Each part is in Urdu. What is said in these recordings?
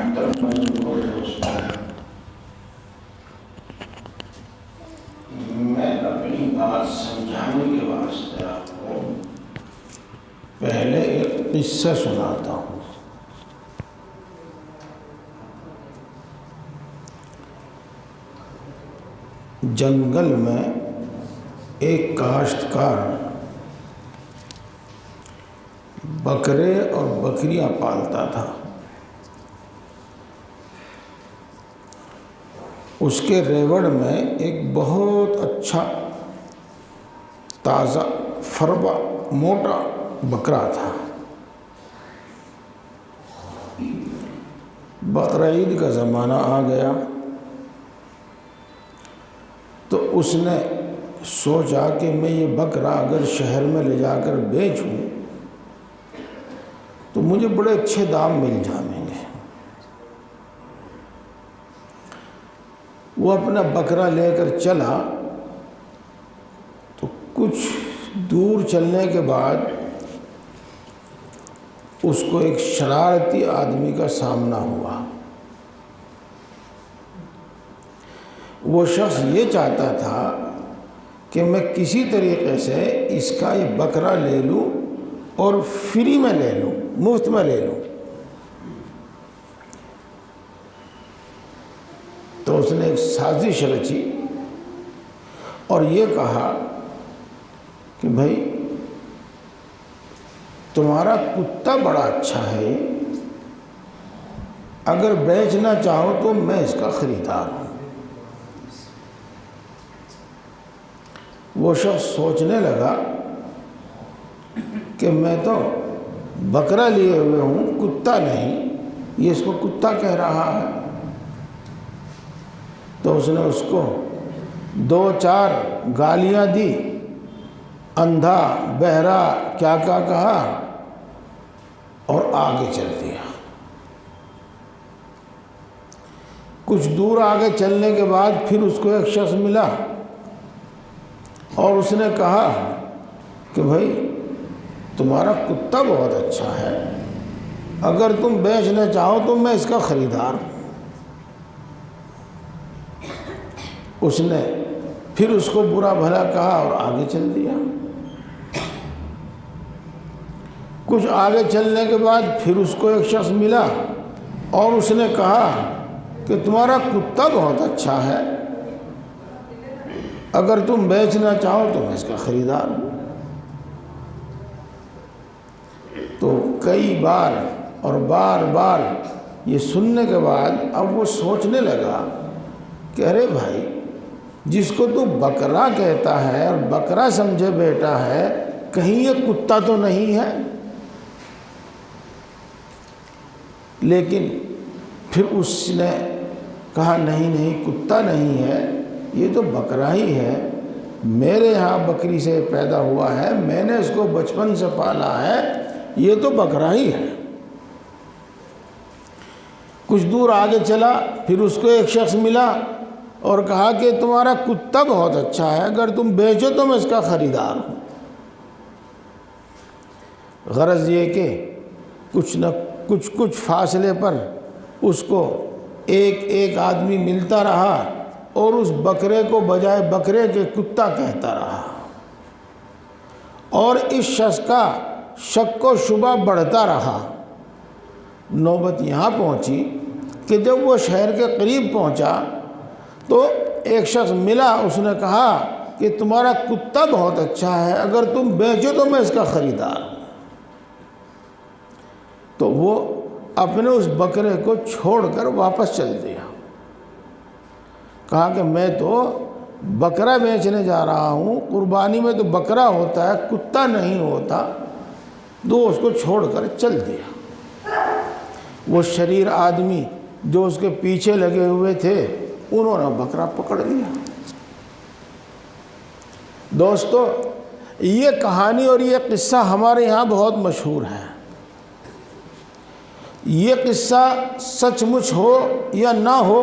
میں اپنی بات سمجھانے کے واسطے آپ کو پہلے ایک قصہ سناتا ہوں۔ جنگل میں ایک کاشتکار بکرے اور بکریاں پالتا تھا۔ اس کے ریوڑ میں ایک بہت اچھا تازہ فربا موٹا بکرا تھا۔ بقرعید کا زمانہ آ گیا تو اس نے سوچا کہ میں یہ بکرا اگر شہر میں لے جا کر بیچوں تو مجھے بڑے اچھے دام مل جائیں گے۔ وہ اپنا بکرا لے کر چلا تو کچھ دور چلنے کے بعد اس کو ایک شرارتی آدمی کا سامنا ہوا۔ وہ شخص یہ چاہتا تھا کہ میں کسی طریقے سے اس کا یہ بکرا لے لوں اور فری میں لے لوں، مفت میں لے لوں۔ تو اس نے ایک سازش رچی اور یہ کہا کہ بھائی تمہارا کتا بڑا اچھا ہے، اگر بیچنا چاہو تو میں اس کا خریدار ہوں۔ وہ شخص سوچنے لگا کہ میں تو بکرا لیے ہوئے ہوں، کتا نہیں، یہ اس کو کتا کہہ رہا ہے۔ تو اس نے اس کو 2-4 گالیاں دی، اندھا بہرا کیا کہا اور آگے چل دیا۔ کچھ دور آگے چلنے کے بعد پھر اس کو ایک شخص ملا اور اس نے کہا کہ بھائی تمہارا کتا بہت اچھا ہے، اگر تم بیچنا چاہو تو میں اس کا خریدار ہوں۔ اس نے پھر اس کو برا بھلا کہا اور آگے چل دیا۔ کچھ آگے چلنے کے بعد پھر اس کو ایک شخص ملا اور اس نے کہا کہ تمہارا کتا بہت اچھا ہے، اگر تم بیچنا چاہو تو میں اس کا خریدار ہوں۔ تو کئی بار اور بار بار یہ سننے کے بعد اب وہ سوچنے لگا کہ ارے بھائی، جس کو تو بکرا کہتا ہے اور بکرا سمجھے بیٹا ہے، کہیں یہ کتا تو نہیں ہے؟ لیکن پھر اس نے کہا نہیں کتا نہیں ہے، یہ تو بکرا ہی ہے، میرے ہاں بکری سے پیدا ہوا ہے، میں نے اس کو بچپن سے پالا ہے، یہ تو بکرا ہی ہے۔ کچھ دور آگے چلا، پھر اس کو ایک شخص ملا اور کہا کہ تمہارا کتا بہت اچھا ہے، اگر تم بیچو تو میں اس کا خریدار ہوں۔ غرض یہ کہ کچھ فاصلے پر اس کو ایک آدمی ملتا رہا اور اس بکرے کو بجائے بکرے کے کتا کہتا رہا، اور اس شخص کا شک و شبہ بڑھتا رہا۔ نوبت یہاں پہنچی کہ جب وہ شہر کے قریب پہنچا تو ایک شخص ملا، اس نے کہا کہ تمہارا کتا بہت اچھا ہے، اگر تم بیچو تو میں اس کا خریدار ہوں۔ تو وہ اپنے اس بکرے کو چھوڑ کر واپس چل دیا۔ کہا کہ میں تو بکرا بیچنے جا رہا ہوں، قربانی میں تو بکرا ہوتا ہے، کتا نہیں ہوتا۔ تو اس کو چھوڑ کر چل دیا۔ وہ شریر آدمی جو اس کے پیچھے لگے ہوئے تھے، انہوں نے بکرا پکڑ لیا۔ دوستو، یہ کہانی اور یہ قصہ ہمارے یہاں بہت مشہور ہے۔ یہ قصہ سچ مچ ہو یا نہ ہو،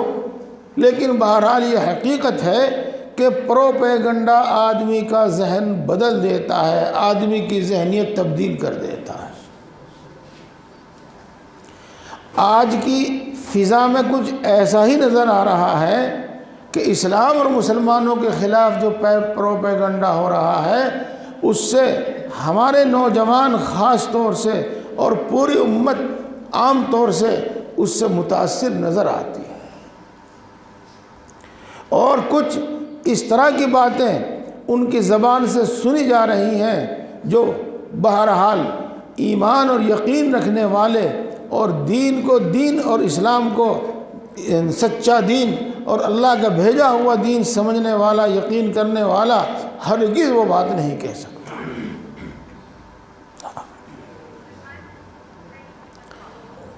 لیکن بہرحال یہ حقیقت ہے کہ پروپیگنڈا آدمی کا ذہن بدل دیتا ہے، آدمی کی ذہنیت تبدیل کر دیتا ہے۔ آج کی فضا میں کچھ ایسا ہی نظر آ رہا ہے کہ اسلام اور مسلمانوں کے خلاف جو پروپیگنڈا ہو رہا ہے اس سے ہمارے نوجوان خاص طور سے اور پوری امت عام طور سے اس سے متاثر نظر آتی ہے، اور کچھ اس طرح کی باتیں ان کی زبان سے سنی جا رہی ہیں جو بہرحال ایمان اور یقین رکھنے والے اور دین کو، دین اور اسلام کو سچا دین اور اللہ کا بھیجا ہوا دین سمجھنے والا، یقین کرنے والا ہرگز وہ بات نہیں کہہ سکتا۔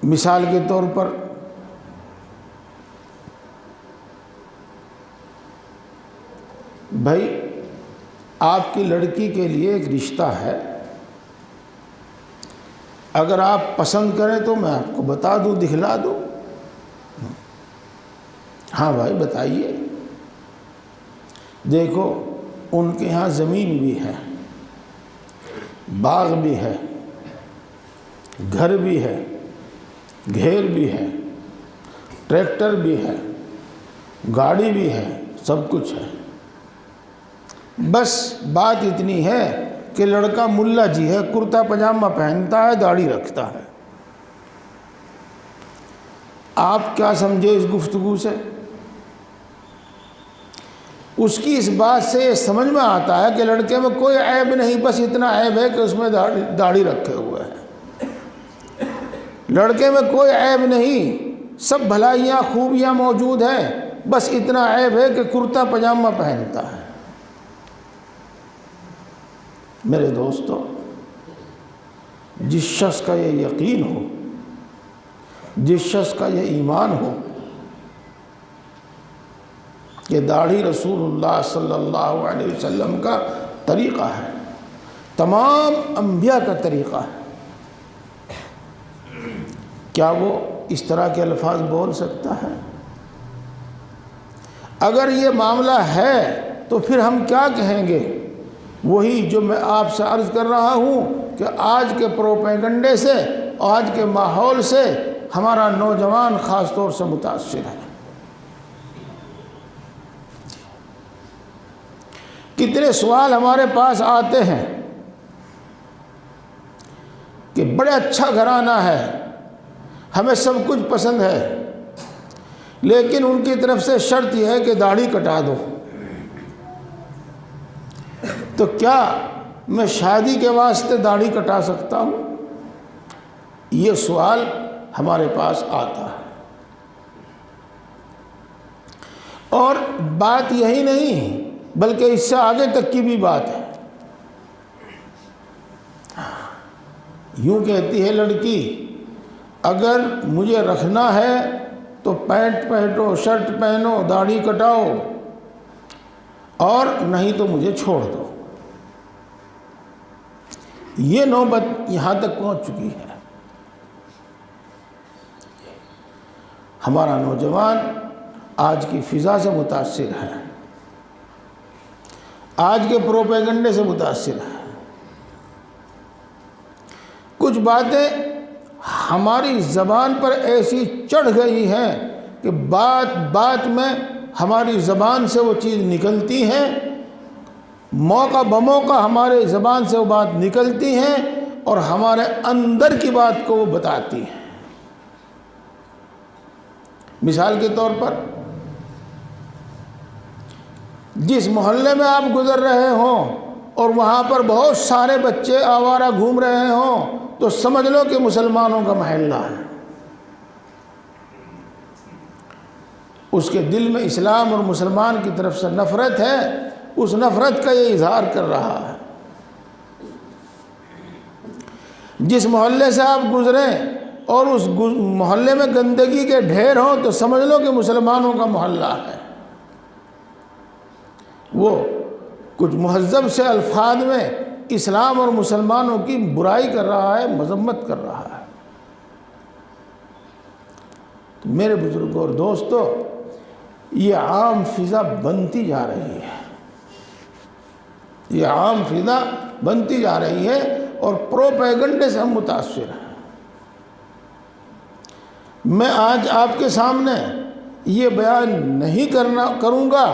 مثال کے طور پر بھائی آپ کی لڑکی کے لیے ایک رشتہ ہے، اگر آپ پسند کریں تو میں آپ کو بتا دوں، دکھلا دوں۔ ہاں بھائی بتائیے۔ دیکھو ان کے ہاں زمین بھی ہے، باغ بھی ہے، گھر بھی ہے، گھیر بھی ہے، ٹریکٹر بھی ہے، گاڑی بھی ہے، سب کچھ ہے۔ بس بات اتنی ہے کہ لڑکا ملا جی ہے، کرتا پجامہ پہنتا ہے، داڑھی رکھتا ہے۔ آپ کیا سمجھے اس گفتگو سے؟ اس کی اس بات سے یہ سمجھ میں آتا ہے کہ لڑکے میں کوئی عیب نہیں، بس اتنا عیب ہے کہ اس میں داڑھی رکھے ہوئے ہے۔ لڑکے میں کوئی عیب نہیں، سب بھلائیاں خوبیاں موجود ہیں، بس اتنا عیب ہے کہ کرتا پجامہ پہنتا ہے۔ میرے دوستو، جس شخص کا یہ یقین ہو، جس شخص کا یہ ایمان ہو کہ داڑھی رسول اللہ صلی اللہ علیہ وسلم کا طریقہ ہے، تمام انبیاء کا طریقہ ہے، کیا وہ اس طرح کے الفاظ بول سکتا ہے؟ اگر یہ معاملہ ہے تو پھر ہم کیا کہیں گے؟ وہی جو میں آپ سے عرض کر رہا ہوں کہ آج کے پروپیگنڈے سے، آج کے ماحول سے ہمارا نوجوان خاص طور سے متاثر ہے۔ کتنے سوال ہمارے پاس آتے ہیں کہ بڑے اچھا گھرانہ ہے، ہمیں سب کچھ پسند ہے، لیکن ان کی طرف سے شرط یہ ہے کہ داڑھی کٹا دو۔ تو کیا میں شادی کے واسطے داڑھی کٹا سکتا ہوں؟ یہ سوال ہمارے پاس آتا ہے۔ اور بات یہی نہیں بلکہ اس سے آگے تک کی بھی بات ہے۔ یوں کہتی ہے لڑکی، اگر مجھے رکھنا ہے تو پینٹ پہنو، شرٹ پہنو، داڑھی کٹاؤ، اور نہیں تو مجھے چھوڑ دو۔ یہ نوبت یہاں تک پہنچ چکی ہے۔ ہمارا نوجوان آج کی فضا سے متاثر ہے، آج کے پروپیگنڈے سے متاثر ہے۔ کچھ باتیں ہماری زبان پر ایسی چڑھ گئی ہیں کہ بات بات میں ہماری زبان سے وہ چیز نکلتی ہیں، موقع بموقع ہمارے زبان سے وہ بات نکلتی ہیں اور ہمارے اندر کی بات کو وہ بتاتی ہیں۔ مثال کے طور پر جس محلے میں آپ گزر رہے ہوں اور وہاں پر بہت سارے بچے آوارہ گھوم رہے ہوں تو سمجھ لو کہ مسلمانوں کا محلہ ہے۔ اس کے دل میں اسلام اور مسلمان کی طرف سے نفرت ہے، اس نفرت کا یہ اظہار کر رہا ہے۔ جس محلے سے آپ گزریں اور اس محلے میں گندگی کے ڈھیر ہوں تو سمجھ لو کہ مسلمانوں کا محلہ ہے۔ وہ کچھ مہذب سے الفاظ میں اسلام اور مسلمانوں کی برائی کر رہا ہے، مذمت کر رہا ہے۔ تو میرے بزرگوں اور دوستو، یہ عام فضا بنتی جا رہی ہے، یہ عام فضا بنتی جا رہی ہے اور پروپیگنڈے سے ہم متاثر ہیں۔ میں آج آپ کے سامنے یہ بیان نہیں کروں گا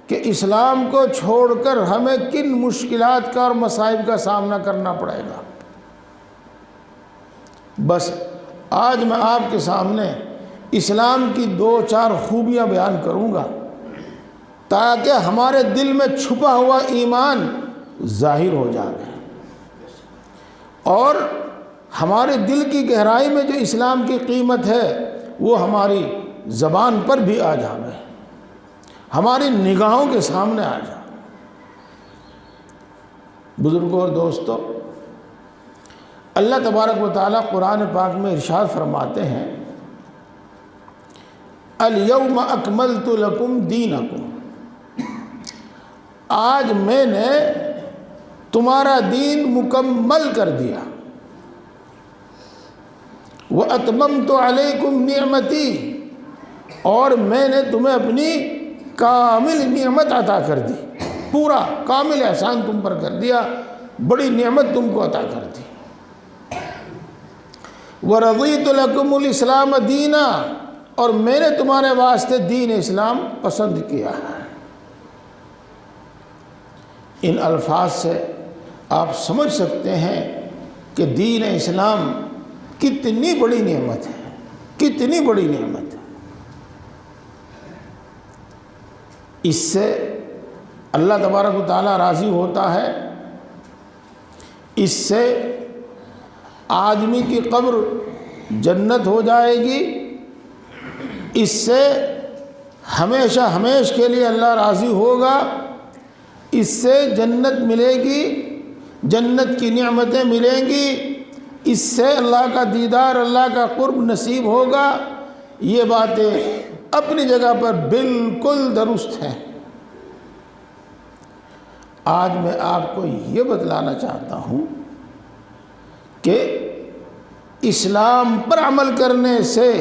کہ اسلام کو چھوڑ کر ہمیں کن مشکلات کا اور مصائب کا سامنا کرنا پڑے گا۔ بس آج میں آپ کے سامنے اسلام کی 2-4 خوبیاں بیان کروں گا تاکہ ہمارے دل میں چھپا ہوا ایمان ظاہر ہو جائے اور ہمارے دل کی گہرائی میں جو اسلام کی قیمت ہے وہ ہماری زبان پر بھی آ جائے، ہماری نگاہوں کے سامنے آ جائے۔ بزرگوں اور دوستو، اللہ تبارک و تعالیٰ قرآن پاک میں ارشاد فرماتے ہیں الیوم اکملت لکم دینکم، آج میں نے تمہارا دین مکمل کر دیا، وَأَتْمَمْتُ عَلَيْكُمْ نِعْمَتِي، اور میں نے تمہیں اپنی کامل نعمت عطا کر دی، پورا کامل احسان تم پر کر دیا، بڑی نعمت تم کو عطا کر دی۔ وَرَضِيتُ لَكُمُ الْإِسْلَامَ دِينًا، اور میں نے تمہارے واسطے دین اسلام پسند کیا ہے۔ ان الفاظ سے آپ سمجھ سکتے ہیں کہ دین اسلام کتنی بڑی نعمت ہے، کتنی بڑی نعمت ہے۔ اس سے اللہ تبارک و تعالیٰ راضی ہوتا ہے، اس سے آدمی کی قبر جنت ہو جائے گی، اس سے ہمیشہ ہمیش کے لیے اللہ راضی ہوگا، اس سے جنت ملے گی، جنت کی نعمتیں ملیں گی، اس سے اللہ کا دیدار، اللہ کا قرب نصیب ہوگا۔ یہ باتیں اپنی جگہ پر بالکل درست ہیں۔ آج میں آپ کو یہ بتلانا چاہتا ہوں کہ اسلام پر عمل کرنے سے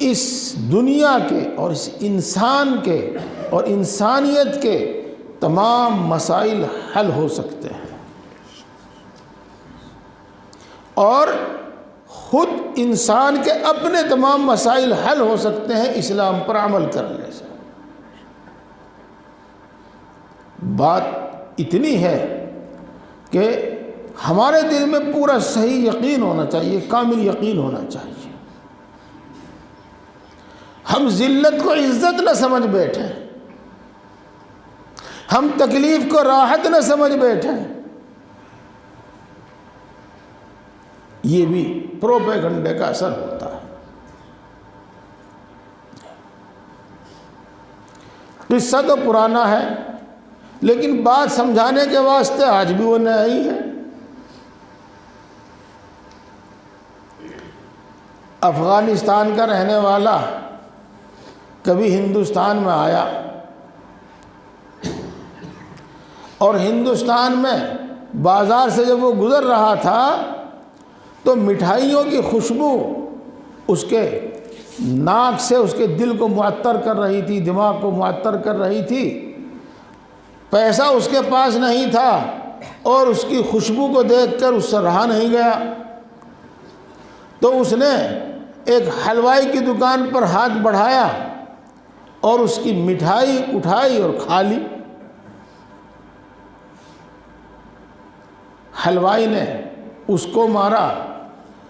اس دنیا کے اور اس انسان کے اور انسانیت کے تمام مسائل حل ہو سکتے ہیں، اور خود انسان کے اپنے تمام مسائل حل ہو سکتے ہیں اسلام پر عمل کرنے سے۔ بات اتنی ہے کہ ہمارے دل میں پورا صحیح یقین ہونا چاہیے، کامل یقین ہونا چاہیے۔ ہم ذلت کو عزت نہ سمجھ بیٹھیں، ہم تکلیف کو راحت نہ سمجھ بیٹھیں۔ یہ بھی پروپیگنڈے کا اثر ہوتا ہے۔ قصہ تو پرانا ہے لیکن بات سمجھانے کے واسطے آج بھی وہ نیا ہی ہے۔ افغانستان کا رہنے والا کبھی ہندوستان میں آیا اور ہندوستان میں بازار سے جب وہ گزر رہا تھا تو مٹھائیوں کی خوشبو اس کے ناک سے اس کے دل کو معطر کر رہی تھی، دماغ کو معطر کر رہی تھی۔ پیسہ اس کے پاس نہیں تھا اور اس کی خوشبو کو دیکھ کر اس سے رہا نہیں گیا، تو اس نے ایک حلوائی کی دکان پر ہاتھ بڑھایا اور اس کی مٹھائی اٹھائی اور کھا لی۔ حلوائی نے اس کو مارا،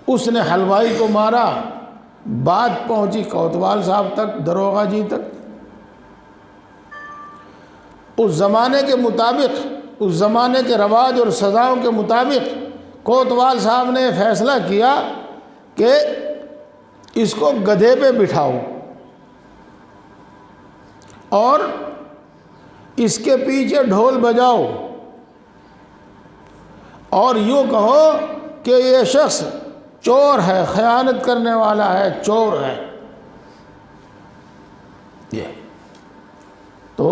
اس نے حلوائی کو مارا، بات پہنچی کوتوال صاحب تک، داروغہ جی تک۔ اس زمانے کے مطابق، اس زمانے کے رواج اور سزاؤں کے مطابق کوتوال صاحب نے فیصلہ کیا کہ اس کو گدھے پہ بٹھاؤ اور اس کے پیچھے ڈھول بجاؤ اور یوں کہو کہ یہ شخص چور ہے، خیانت کرنے والا ہے، چور ہے۔ یہ تو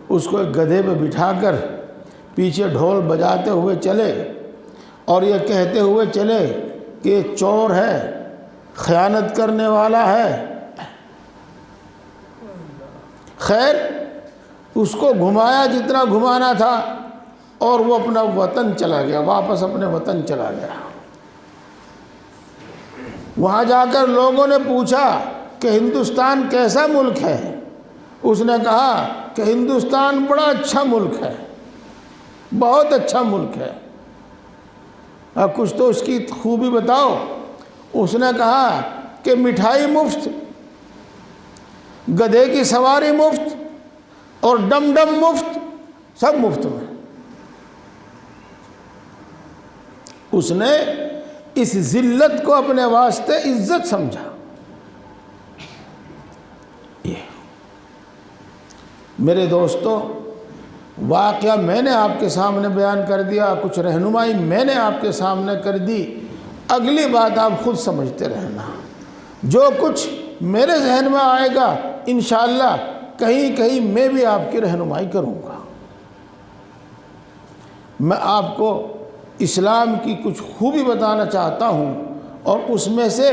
اس کو ایک گدھے پہ بٹھا کر پیچھے ڈھول بجاتے ہوئے چلے اور یہ کہتے ہوئے چلے کہ یہ چور ہے، خیانت کرنے والا ہے۔ خیر اس کو گھمایا جتنا گھمانا تھا اور وہ اپنا وطن چلا گیا، واپس اپنے وطن چلا گیا۔ وہاں جا کر لوگوں نے پوچھا کہ ہندوستان کیسا ملک ہے؟ اس نے کہا کہ ہندوستان بڑا اچھا ملک ہے، بہت اچھا ملک ہے، اب کچھ تو اس کی خوبی بتاؤ۔ اس نے کہا کہ مٹھائی مفت، گدھے کی سواری مفت، اور ڈم ڈم مفت، سب مفت میں۔ اس نے اس ذلت کو اپنے واسطے عزت سمجھا۔ میرے دوستو، واقعہ میں نے آپ کے سامنے بیان کر دیا، کچھ رہنمائی میں نے آپ کے سامنے کر دی، اگلی بات آپ خود سمجھتے رہنا۔ جو کچھ میرے ذہن میں آئے گا انشاءاللہ کہیں کہیں میں بھی آپ کی رہنمائی کروں گا۔ میں آپ کو اسلام کی کچھ خوبی بتانا چاہتا ہوں، اور اس میں سے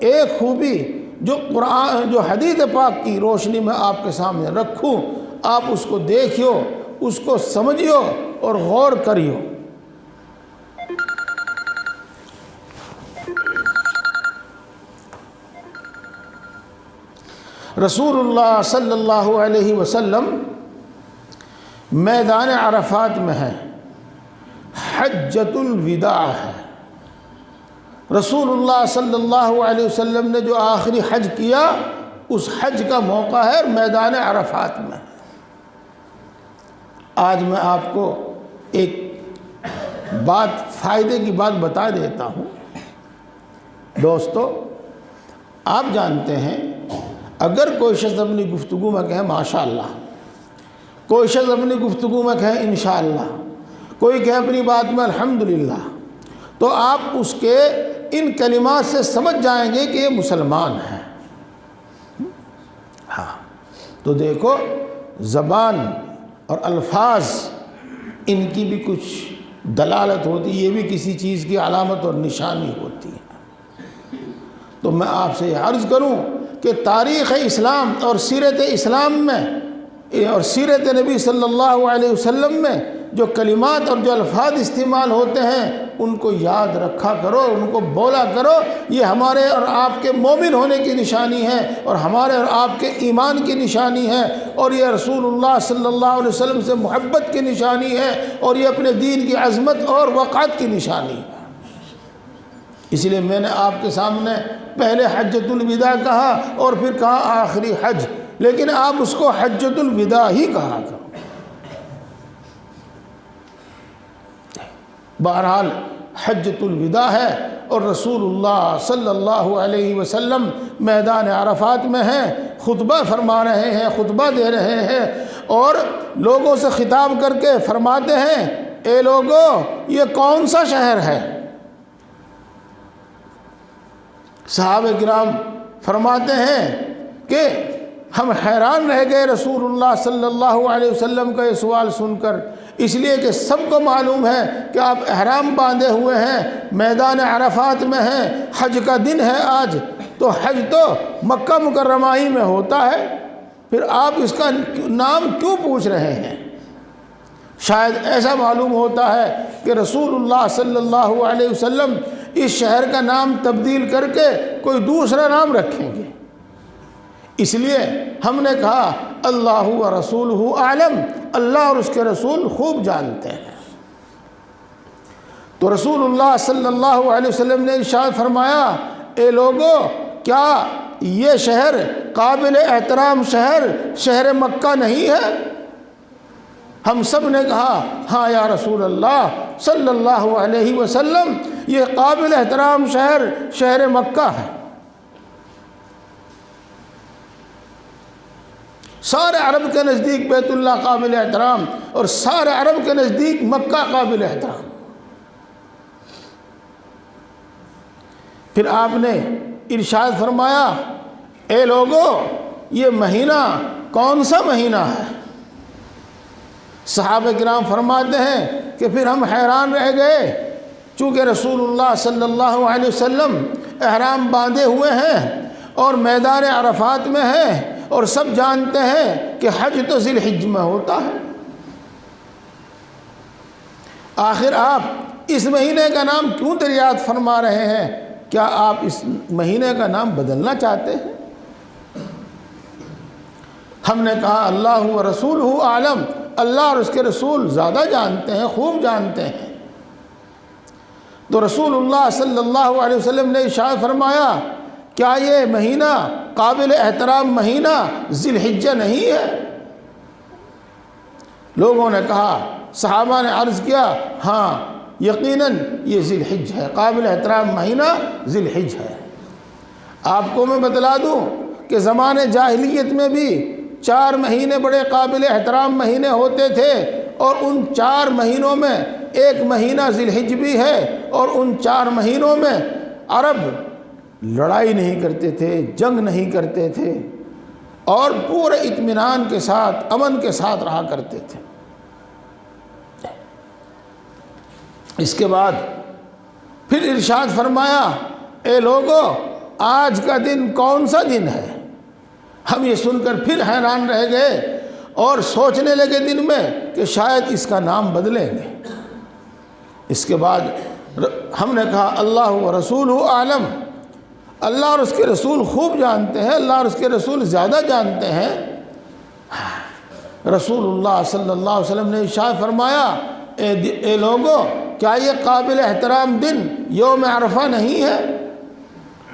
ایک خوبی جو قرآن، جو حدیث پاک کی روشنی میں آپ کے سامنے رکھوں، آپ اس کو دیکھیو، اس کو سمجھیو اور غور کریو۔ رسول اللہ صلی اللہ علیہ وسلم میدان عرفات میں ہے، حجۃ الوداع ہے۔ رسول اللہ صلی اللہ علیہ وسلم نے جو آخری حج کیا، اس حج کا موقع ہے میدان عرفات میں۔ آج میں آپ کو ایک بات، فائدے کی بات بتا دیتا ہوں۔ دوستو، آپ جانتے ہیں اگر کوئی شخص اپنی گفتگو میں کہے ماشاءاللہ، کوئی شخص اپنی گفتگو میں کہے انشاءاللہ، کوئی کہے اپنی بات میں الحمدللہ، تو آپ اس کے ان کلمات سے سمجھ جائیں گے کہ یہ مسلمان ہے۔ ہاں، تو دیکھو، زبان اور الفاظ، ان کی بھی کچھ دلالت ہوتی ہے، یہ بھی کسی چیز کی علامت اور نشانی ہوتی ہے۔ تو میں آپ سے یہ عرض کروں کہ تاریخ اسلام اور سیرت اسلام میں اور سیرت نبی صلی اللہ علیہ وسلم میں جو کلمات اور جو الفاظ استعمال ہوتے ہیں، ان کو یاد رکھا کرو، ان کو بولا کرو۔ یہ ہمارے اور آپ کے مومن ہونے کی نشانی ہے، اور ہمارے اور آپ کے ایمان کی نشانی ہے، اور یہ رسول اللہ صلی اللہ علیہ وسلم سے محبت کی نشانی ہے، اور یہ اپنے دین کی عظمت اور وقار کی نشانی ہے۔ اس لیے میں نے آپ کے سامنے پہلے حجۃ الوداع کہا، اور پھر کہا آخری حج، لیکن آپ اس کو حجۃ الوداع ہی کہا کرو۔ بہرحال حجۃ الوداع ہے، اور رسول اللہ صلی اللہ علیہ وسلم میدان عرفات میں ہیں، خطبہ فرما رہے ہیں، خطبہ دے رہے ہیں، اور لوگوں سے خطاب کر کے فرماتے ہیں، اے لوگو، یہ کون سا شہر ہے؟ صحابہ کرام فرماتے ہیں کہ ہم حیران رہ گئے رسول اللہ صلی اللہ علیہ وسلم کا یہ سوال سن کر، اس لیے کہ سب کو معلوم ہے کہ آپ احرام باندھے ہوئے ہیں، میدان عرفات میں ہیں، حج کا دن ہے آج، تو حج تو مکہ مکرمہ ہی میں ہوتا ہے، پھر آپ اس کا نام کیوں پوچھ رہے ہیں؟ شاید ایسا معلوم ہوتا ہے کہ رسول اللہ صلی اللہ علیہ وسلم اس شہر کا نام تبدیل کر کے کوئی دوسرا نام رکھیں گے۔ اس لیے ہم نے کہا اللہ و رسولہ اعلم، اللہ اور اس کے رسول خوب جانتے ہیں۔ تو رسول اللہ صلی اللہ علیہ وسلم نے ارشاد فرمایا، اے لوگو، کیا یہ شہر قابل احترام شہر مکہ نہیں ہے؟ ہم سب نے کہا ہاں یا رسول اللہ صلی اللہ علیہ وسلم، یہ قابل احترام شہر مکہ ہے۔ سارے عرب کے نزدیک بیت اللہ قابل احترام، اور سارے عرب کے نزدیک مکہ قابل احترام۔ پھر آپ نے ارشاد فرمایا، اے لوگو، یہ مہینہ کون سا مہینہ ہے؟ صحابہ کرام فرماتے ہیں کہ پھر ہم حیران رہ گئے، چونکہ رسول اللہ صلی اللہ علیہ وسلم احرام باندھے ہوئے ہیں اور میدان عرفات میں ہیں، اور سب جانتے ہیں کہ حج تو ذی الحجہ میں ہوتا ہے، آخر آپ اس مہینے کا نام کیوں دریافت فرما رہے ہیں؟ کیا آپ اس مہینے کا نام بدلنا چاہتے ہیں؟ ہم نے کہا اللہ و رسولہ عالم، اللہ اور اس کے رسول زیادہ جانتے ہیں، خوب جانتے ہیں۔ تو رسول اللہ صلی اللہ علیہ وسلم نے ارشاد فرمایا کیا یہ مہینہ قابل احترام مہینہ ذی الحجہ نہیں ہے؟ لوگوں نے کہا، صحابہ نے عرض کیا ہاں یقیناً یہ ذی الحجہ ہے، قابل احترام مہینہ ذی الحجہ ہے۔ آپ کو میں بتلا دوں کہ زمانے جاہلیت میں بھی 4 مہینے بڑے قابل احترام مہینے ہوتے تھے، اور ان 4 مہینوں میں ایک مہینہ ذی الحجہ بھی ہے، اور ان 4 مہینوں میں عرب لڑائی نہیں کرتے تھے، جنگ نہیں کرتے تھے، اور پورے اطمینان کے ساتھ امن کے ساتھ رہا کرتے تھے۔ اس کے بعد پھر ارشاد فرمایا اے لوگو آج کا دن کون سا دن ہے؟ ہم یہ سن کر پھر حیران رہ گئے اور سوچنے لگے دن میں کہ شاید اس کا نام بدلیں گے۔ اس کے بعد ہم نے کہا اللہ و رسولہ عالم، اللہ اور اس کے رسول خوب جانتے ہیں، اللہ اور اس کے رسول زیادہ جانتے ہیں۔ رسول اللہ صلی اللہ علیہ وسلم نے ارشاد فرمایا اے لوگو کیا یہ قابل احترام دن یوم عرفہ نہیں ہے؟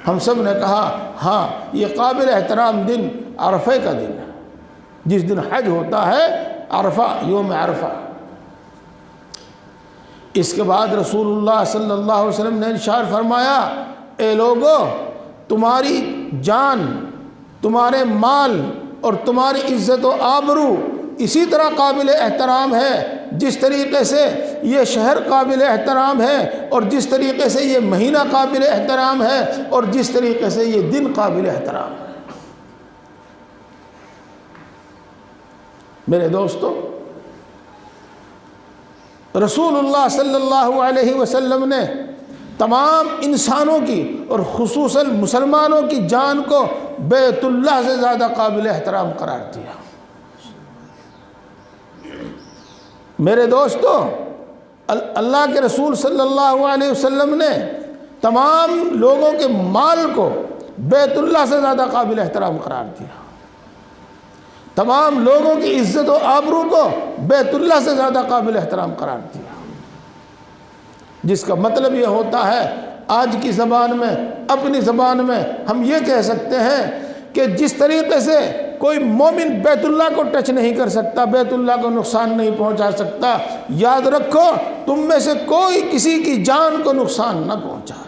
ہم سب نے کہا ہاں یہ قابل احترام دن عرفہ کا دن ہے، جس دن حج ہوتا ہے، عرفہ، یوم عرفہ۔ اس کے بعد رسول اللہ صلی اللہ علیہ وسلم نے ارشاد فرمایا اے لوگو تمہاری جان، تمہارے مال اور تمہاری عزت و آبرو اسی طرح قابل احترام ہے جس طریقے سے یہ شہر قابل احترام ہے، اور جس طریقے سے یہ مہینہ قابل احترام ہے، اور جس طریقے سے یہ دن قابل احترام ہے۔ میرے دوستو، رسول اللہ صلی اللہ علیہ وسلم نے تمام انسانوں کی اور خصوصاً مسلمانوں کی جان کو بیت اللہ سے زیادہ قابل احترام قرار دیا۔ میرے دوستو، اللہ کے رسول صلی اللہ علیہ وسلم نے تمام لوگوں کے مال کو بیت اللہ سے زیادہ قابل احترام قرار دیا، تمام لوگوں کی عزت و آبرو کو بیت اللہ سے زیادہ قابل احترام قرار دیا، جس کا مطلب یہ ہوتا ہے آج کی زبان میں، اپنی زبان میں ہم یہ کہہ سکتے ہیں کہ جس طریقے سے کوئی مومن بیت اللہ کو ٹچ نہیں کر سکتا، بیت اللہ کو نقصان نہیں پہنچا سکتا، یاد رکھو تم میں سے کوئی کسی کی جان کو نقصان نہ پہنچائے،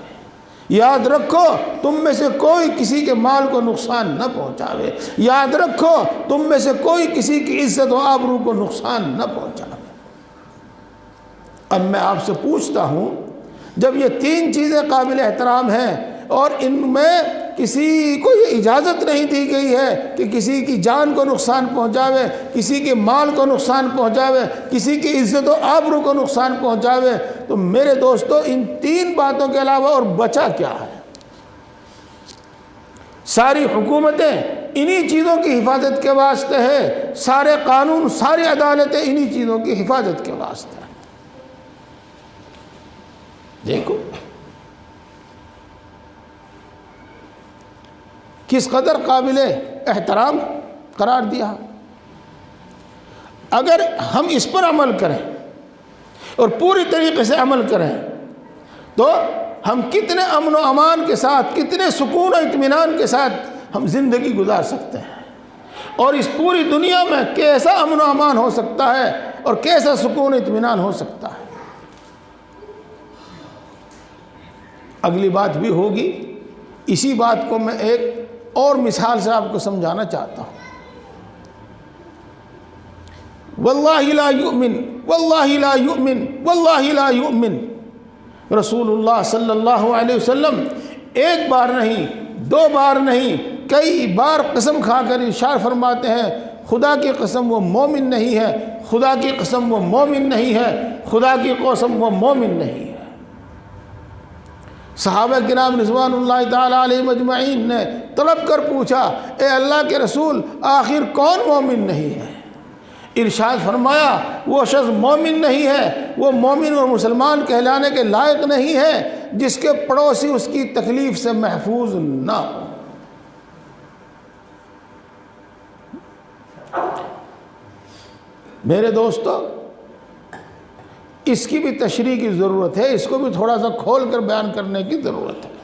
یاد رکھو تم میں سے کوئی کسی کے مال کو نقصان نہ پہنچاوے، یاد رکھو تم میں سے کوئی کسی کی عزت و آبرو کو نقصان نہ پہنچاوے۔ اب میں آپ سے پوچھتا ہوں، جب یہ 3 چیزیں قابل احترام ہیں اور ان میں کسی کو یہ اجازت نہیں دی گئی ہے کہ کسی کی جان کو نقصان پہنچاوے، کسی کے مال کو نقصان پہنچاوے، کسی کی عزت و آبرو کو نقصان پہنچاوے، تو میرے دوستو ان 3 باتوں کے علاوہ اور بچا کیا ہے؟ ساری حکومتیں انہی چیزوں کی حفاظت کے واسطے ہے، سارے قانون، ساری عدالتیں انہی چیزوں کی حفاظت کے واسطے ہیں۔ دیکھو کس قدر قابل احترام قرار دیا۔ اگر ہم اس پر عمل کریں اور پوری طریقے سے عمل کریں تو ہم کتنے امن و امان کے ساتھ، کتنے سکون و اطمینان کے ساتھ ہم زندگی گزار سکتے ہیں، اور اس پوری دنیا میں کیسا امن و امان ہو سکتا ہے اور کیسا سکون و اطمینان ہو سکتا ہے۔ اگلی بات بھی ہوگی، اسی بات کو میں ایک اور مثال سے آپ کو سمجھانا چاہتا ہوں۔ واللہ لا یؤمن، واللہ لا یؤمن، واللہ لا یؤمن، رسول اللہ صلی اللہ علیہ وسلم ایک بار نہیں، 2 بار نہیں، کئی بار قسم کھا کر ارشاد فرماتے ہیں خدا کی قسم وہ مومن نہیں ہے، خدا کی قسم وہ مومن نہیں ہے، خدا کی قسم وہ مومن نہیں ہے۔ صحابہ کرام رضوان اللہ تعالیٰ علیہم اجمعین نے طلب کر پوچھا اے اللہ کے رسول آخر کون مومن نہیں ہے؟ ارشاد فرمایا وہ شخص مومن نہیں ہے، وہ مومن اور مسلمان کہلانے کے لائق نہیں ہے جس کے پڑوسی اس کی تکلیف سے محفوظ نہ ہو۔ میرے دوستو، اس کی بھی تشریح کی ضرورت ہے، اس کو بھی تھوڑا سا کھول کر بیان کرنے کی ضرورت ہے۔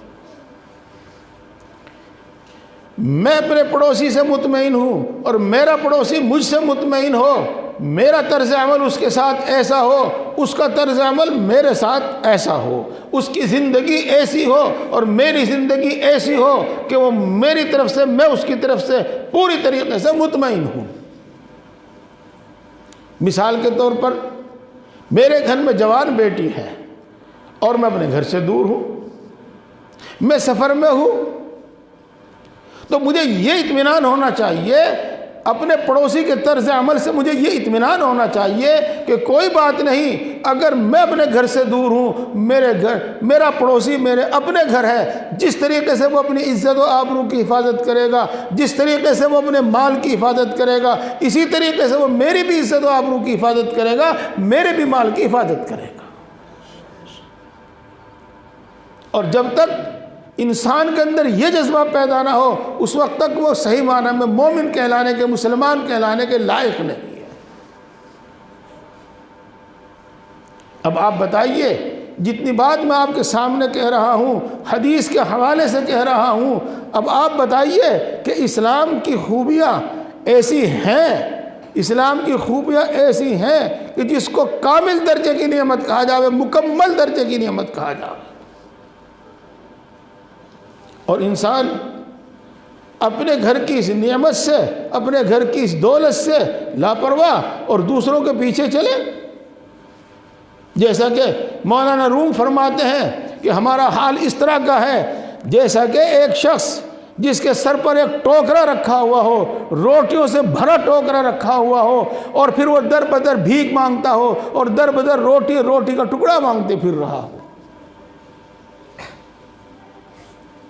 میں اپنے پڑوسی سے مطمئن ہوں اور میرا پڑوسی مجھ سے مطمئن ہو، میرا طرز عمل اس کے ساتھ ایسا ہو، اس کا طرز عمل میرے ساتھ ایسا ہو، اس کی زندگی ایسی ہو اور میری زندگی ایسی ہو کہ وہ میری طرف سے، میں اس کی طرف سے پوری طریقے سے مطمئن ہوں۔ مثال کے طور پر میرے گھر میں جوان بیٹی ہے اور میں اپنے گھر سے دور ہوں، میں سفر میں ہوں، تو مجھے یہ اطمینان ہونا چاہیے، اپنے پڑوسی کے طرز عمل سے مجھے یہ اطمینان ہونا چاہیے کہ کوئی بات نہیں، اگر میں اپنے گھر سے دور ہوں، میرا پڑوسی میرے اپنے گھر ہے، جس طریقے سے وہ اپنی عزت و آبرو کی حفاظت کرے گا، جس طریقے سے وہ اپنے مال کی حفاظت کرے گا، اسی طریقے سے وہ میری بھی عزت و آبرو کی حفاظت کرے گا، میرے بھی مال کی حفاظت کرے گا۔ اور جب تک انسان کے اندر یہ جذبہ پیدا نہ ہو، اس وقت تک وہ صحیح معنی میں مومن کہلانے کے، مسلمان کہلانے کے لائق نہیں ہے۔ اب آپ بتائیے، جتنی بات میں آپ کے سامنے کہہ رہا ہوں، حدیث کے حوالے سے کہہ رہا ہوں، اب آپ بتائیے کہ اسلام کی خوبیاں ایسی ہیں، اسلام کی خوبیاں ایسی ہیں کہ جس کو کامل درجے کی نعمت کہا جاوے، مکمل درجے کی نعمت کہا جاوے، اور انسان اپنے گھر کی اس نعمت سے، اپنے گھر کی اس دولت سے لاپرواہ اور دوسروں کے پیچھے چلے۔ جیسا کہ مولانا روم فرماتے ہیں کہ ہمارا حال اس طرح کا ہے جیسا کہ ایک شخص جس کے سر پر ایک ٹوکرا رکھا ہوا ہو، روٹیوں سے بھرا ٹوکرا رکھا ہوا ہو، اور پھر وہ در بدر بھیک مانگتا ہو اور در بدر روٹی کا ٹکڑا مانگتے پھر رہا ہو۔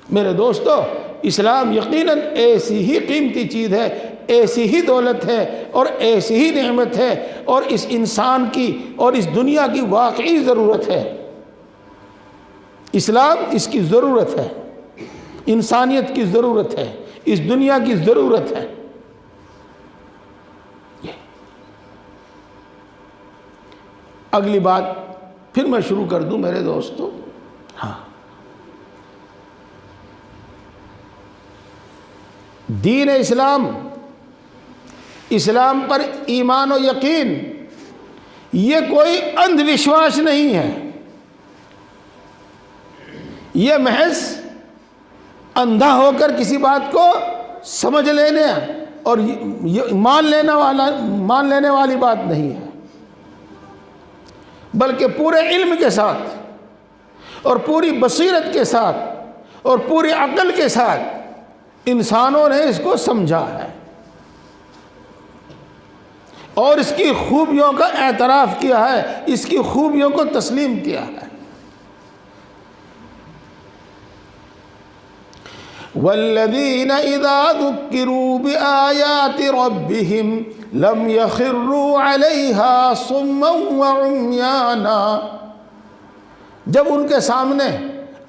میرے دوستو، اسلام یقیناً ایسی ہی قیمتی چیز ہے، ایسی ہی دولت ہے اور ایسی ہی نعمت ہے، اور اس انسان کی اور اس دنیا کی واقعی ضرورت ہے۔ اسلام اس کی ضرورت ہے، انسانیت کی ضرورت ہے، اس دنیا کی ضرورت ہے۔ اگلی بات پھر میں شروع کر دوں میرے دوستو۔ ہاں، دین اسلام، اسلام پر ایمان و یقین، یہ کوئی اندھ وشواس نہیں ہے، یہ محض اندھا ہو کر کسی بات کو سمجھ لینے اور مان لینے والی بات نہیں ہے، بلکہ پورے علم کے ساتھ اور پوری بصیرت کے ساتھ اور پوری عقل کے ساتھ انسانوں نے اس کو سمجھا ہے اور اس کی خوبیوں کا اعتراف کیا ہے، اس کی خوبیوں کو تسلیم کیا ہے۔ والذین اذا ذکروا بآیات ربہم لم یخروا علیہا صما وعمیانا، جب ان کے سامنے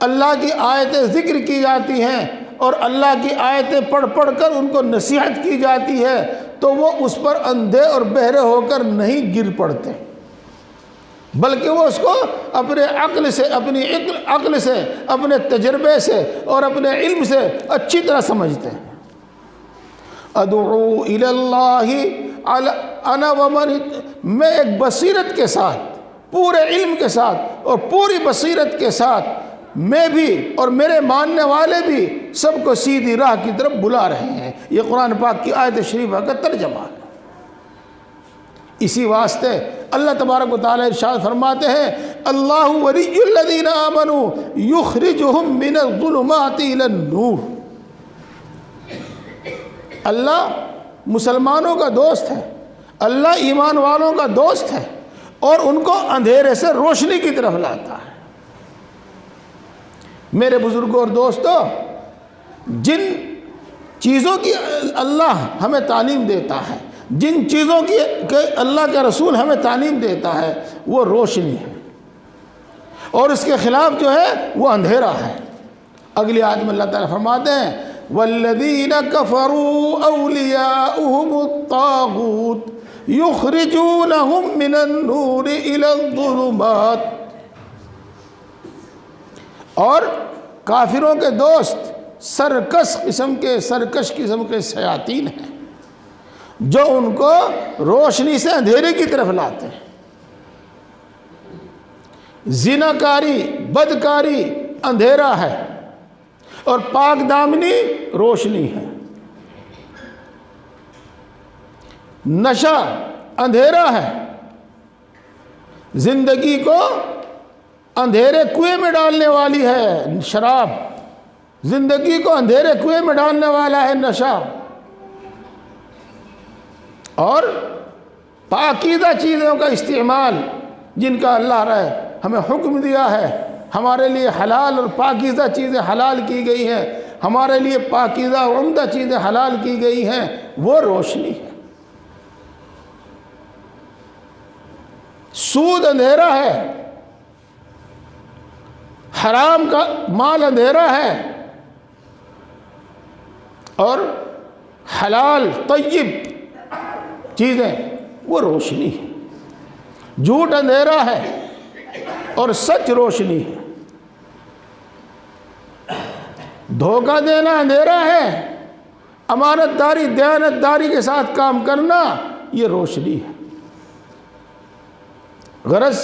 اللہ کی آیتیں ذکر کی جاتی ہیں اور اللہ کی آیتیں پڑھ پڑھ کر ان کو نصیحت کی جاتی ہے تو وہ اس پر اندھے اور بہرے ہو کر نہیں گر پڑتے، بلکہ وہ اس کو اپنے عقل سے، اپنی عقل سے، اپنے تجربے سے اور اپنے علم سے اچھی طرح سمجھتے ہیں۔ ادعو الی اللہ انا ومن، میں ایک بصیرت کے ساتھ، پورے علم کے ساتھ اور پوری بصیرت کے ساتھ میں بھی اور میرے ماننے والے بھی سب کو سیدھی راہ کی طرف بلا رہے ہیں۔ یہ قرآن پاک کی آیت شریفہ کا ترجمہ ہے۔ اسی واسطے اللہ تبارک و تعالی ارشاد فرماتے ہیں، اللہ ولی الذین آمنوا یخرجہم من الظلمات الی النور، اللہ مسلمانوں کا دوست ہے، اللہ ایمان والوں کا دوست ہے اور ان کو اندھیرے سے روشنی کی طرف لاتا ہے۔ میرے بزرگوں اور دوستوں، جن چیزوں کی اللہ ہمیں تعلیم دیتا ہے، جن چیزوں کی کہ اللہ کے رسول ہمیں تعلیم دیتا ہے وہ روشنی ہے، اور اس کے خلاف جو ہے وہ اندھیرا ہے۔ اگلی آیت میں اللہ تعالیٰ فرماتے ہیں وَالَّذِينَ كَفَرُوا أَوْلِيَاؤُهُمُ الطَّاغُوتُ يُخْرِجُونَهُم مِّنَ النُّورِ إِلَى الظُّلُمَاتِ، اور کافروں کے دوست سرکش قسم کے شیاطین ہیں جو ان کو روشنی سے اندھیرے کی طرف لاتے ہیں۔ زناکاری، بدکاری اندھیرا ہے اور پاک دامنی روشنی ہے۔ نشہ اندھیرا ہے، زندگی کو اندھیرے کنویں میں ڈالنے والی ہے شراب، زندگی کو اندھیرے کنویں میں ڈالنے والا ہے نشہ، اور پاکیزہ چیزوں کا استعمال جن کا اللہ رہے ہمیں حکم دیا ہے، ہمارے لیے حلال اور پاکیزہ چیزیں حلال کی گئی ہیں، ہمارے لیے پاکیزہ اور عمدہ چیزیں حلال کی گئی ہیں، وہ روشنی ہے۔ سود اندھیرا ہے، حرام کا مال اندھیرا ہے، اور حلال طیب چیزیں وہ روشنی ہے۔ جھوٹ اندھیرا ہے اور سچ روشنی ہے۔ دھوکہ دینا اندھیرا ہے، امانت داری دیانت داری کے ساتھ کام کرنا یہ روشنی ہے۔ غرض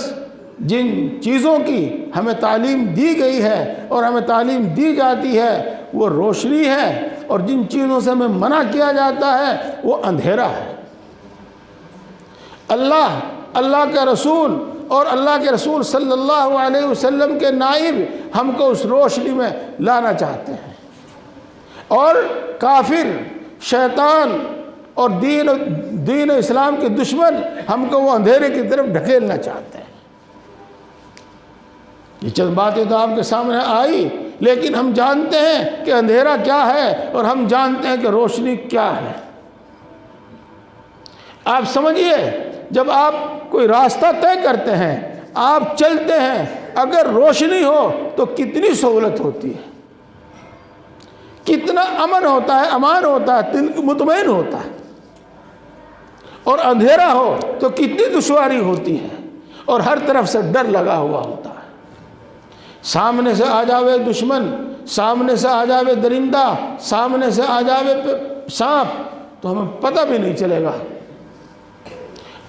جن چیزوں کی ہمیں تعلیم دی گئی ہے اور ہمیں تعلیم دی جاتی ہے وہ روشنی ہے، اور جن چیزوں سے ہمیں منع کیا جاتا ہے وہ اندھیرا ہے۔ اللہ کے رسول اور اللہ کے رسول صلی اللہ علیہ وسلم کے نائب ہم کو اس روشنی میں لانا چاہتے ہیں، اور کافر، شیطان اور دین اسلام کے دشمن ہم کو وہ اندھیرے کی طرف ڈھکیلنا چاہتے ہیں۔ یہ چند باتیں تو آپ کے سامنے آئی، لیکن ہم جانتے ہیں کہ اندھیرا کیا ہے اور ہم جانتے ہیں کہ روشنی کیا ہے۔ آپ سمجھیے، جب آپ کوئی راستہ طے کرتے ہیں، آپ چلتے ہیں، اگر روشنی ہو تو کتنی سہولت ہوتی ہے، کتنا امن ہوتا ہے، امان ہوتا ہے، دل مطمئن ہوتا ہے، اور اندھیرا ہو تو کتنی دشواری ہوتی ہے اور ہر طرف سے ڈر لگا ہوا ہوتا ہے۔ سامنے سے آ جاوے دشمن، سامنے سے آ جاوے درندہ، سامنے سے آ جاوے سانپ، تو ہمیں پتہ بھی نہیں چلے گا۔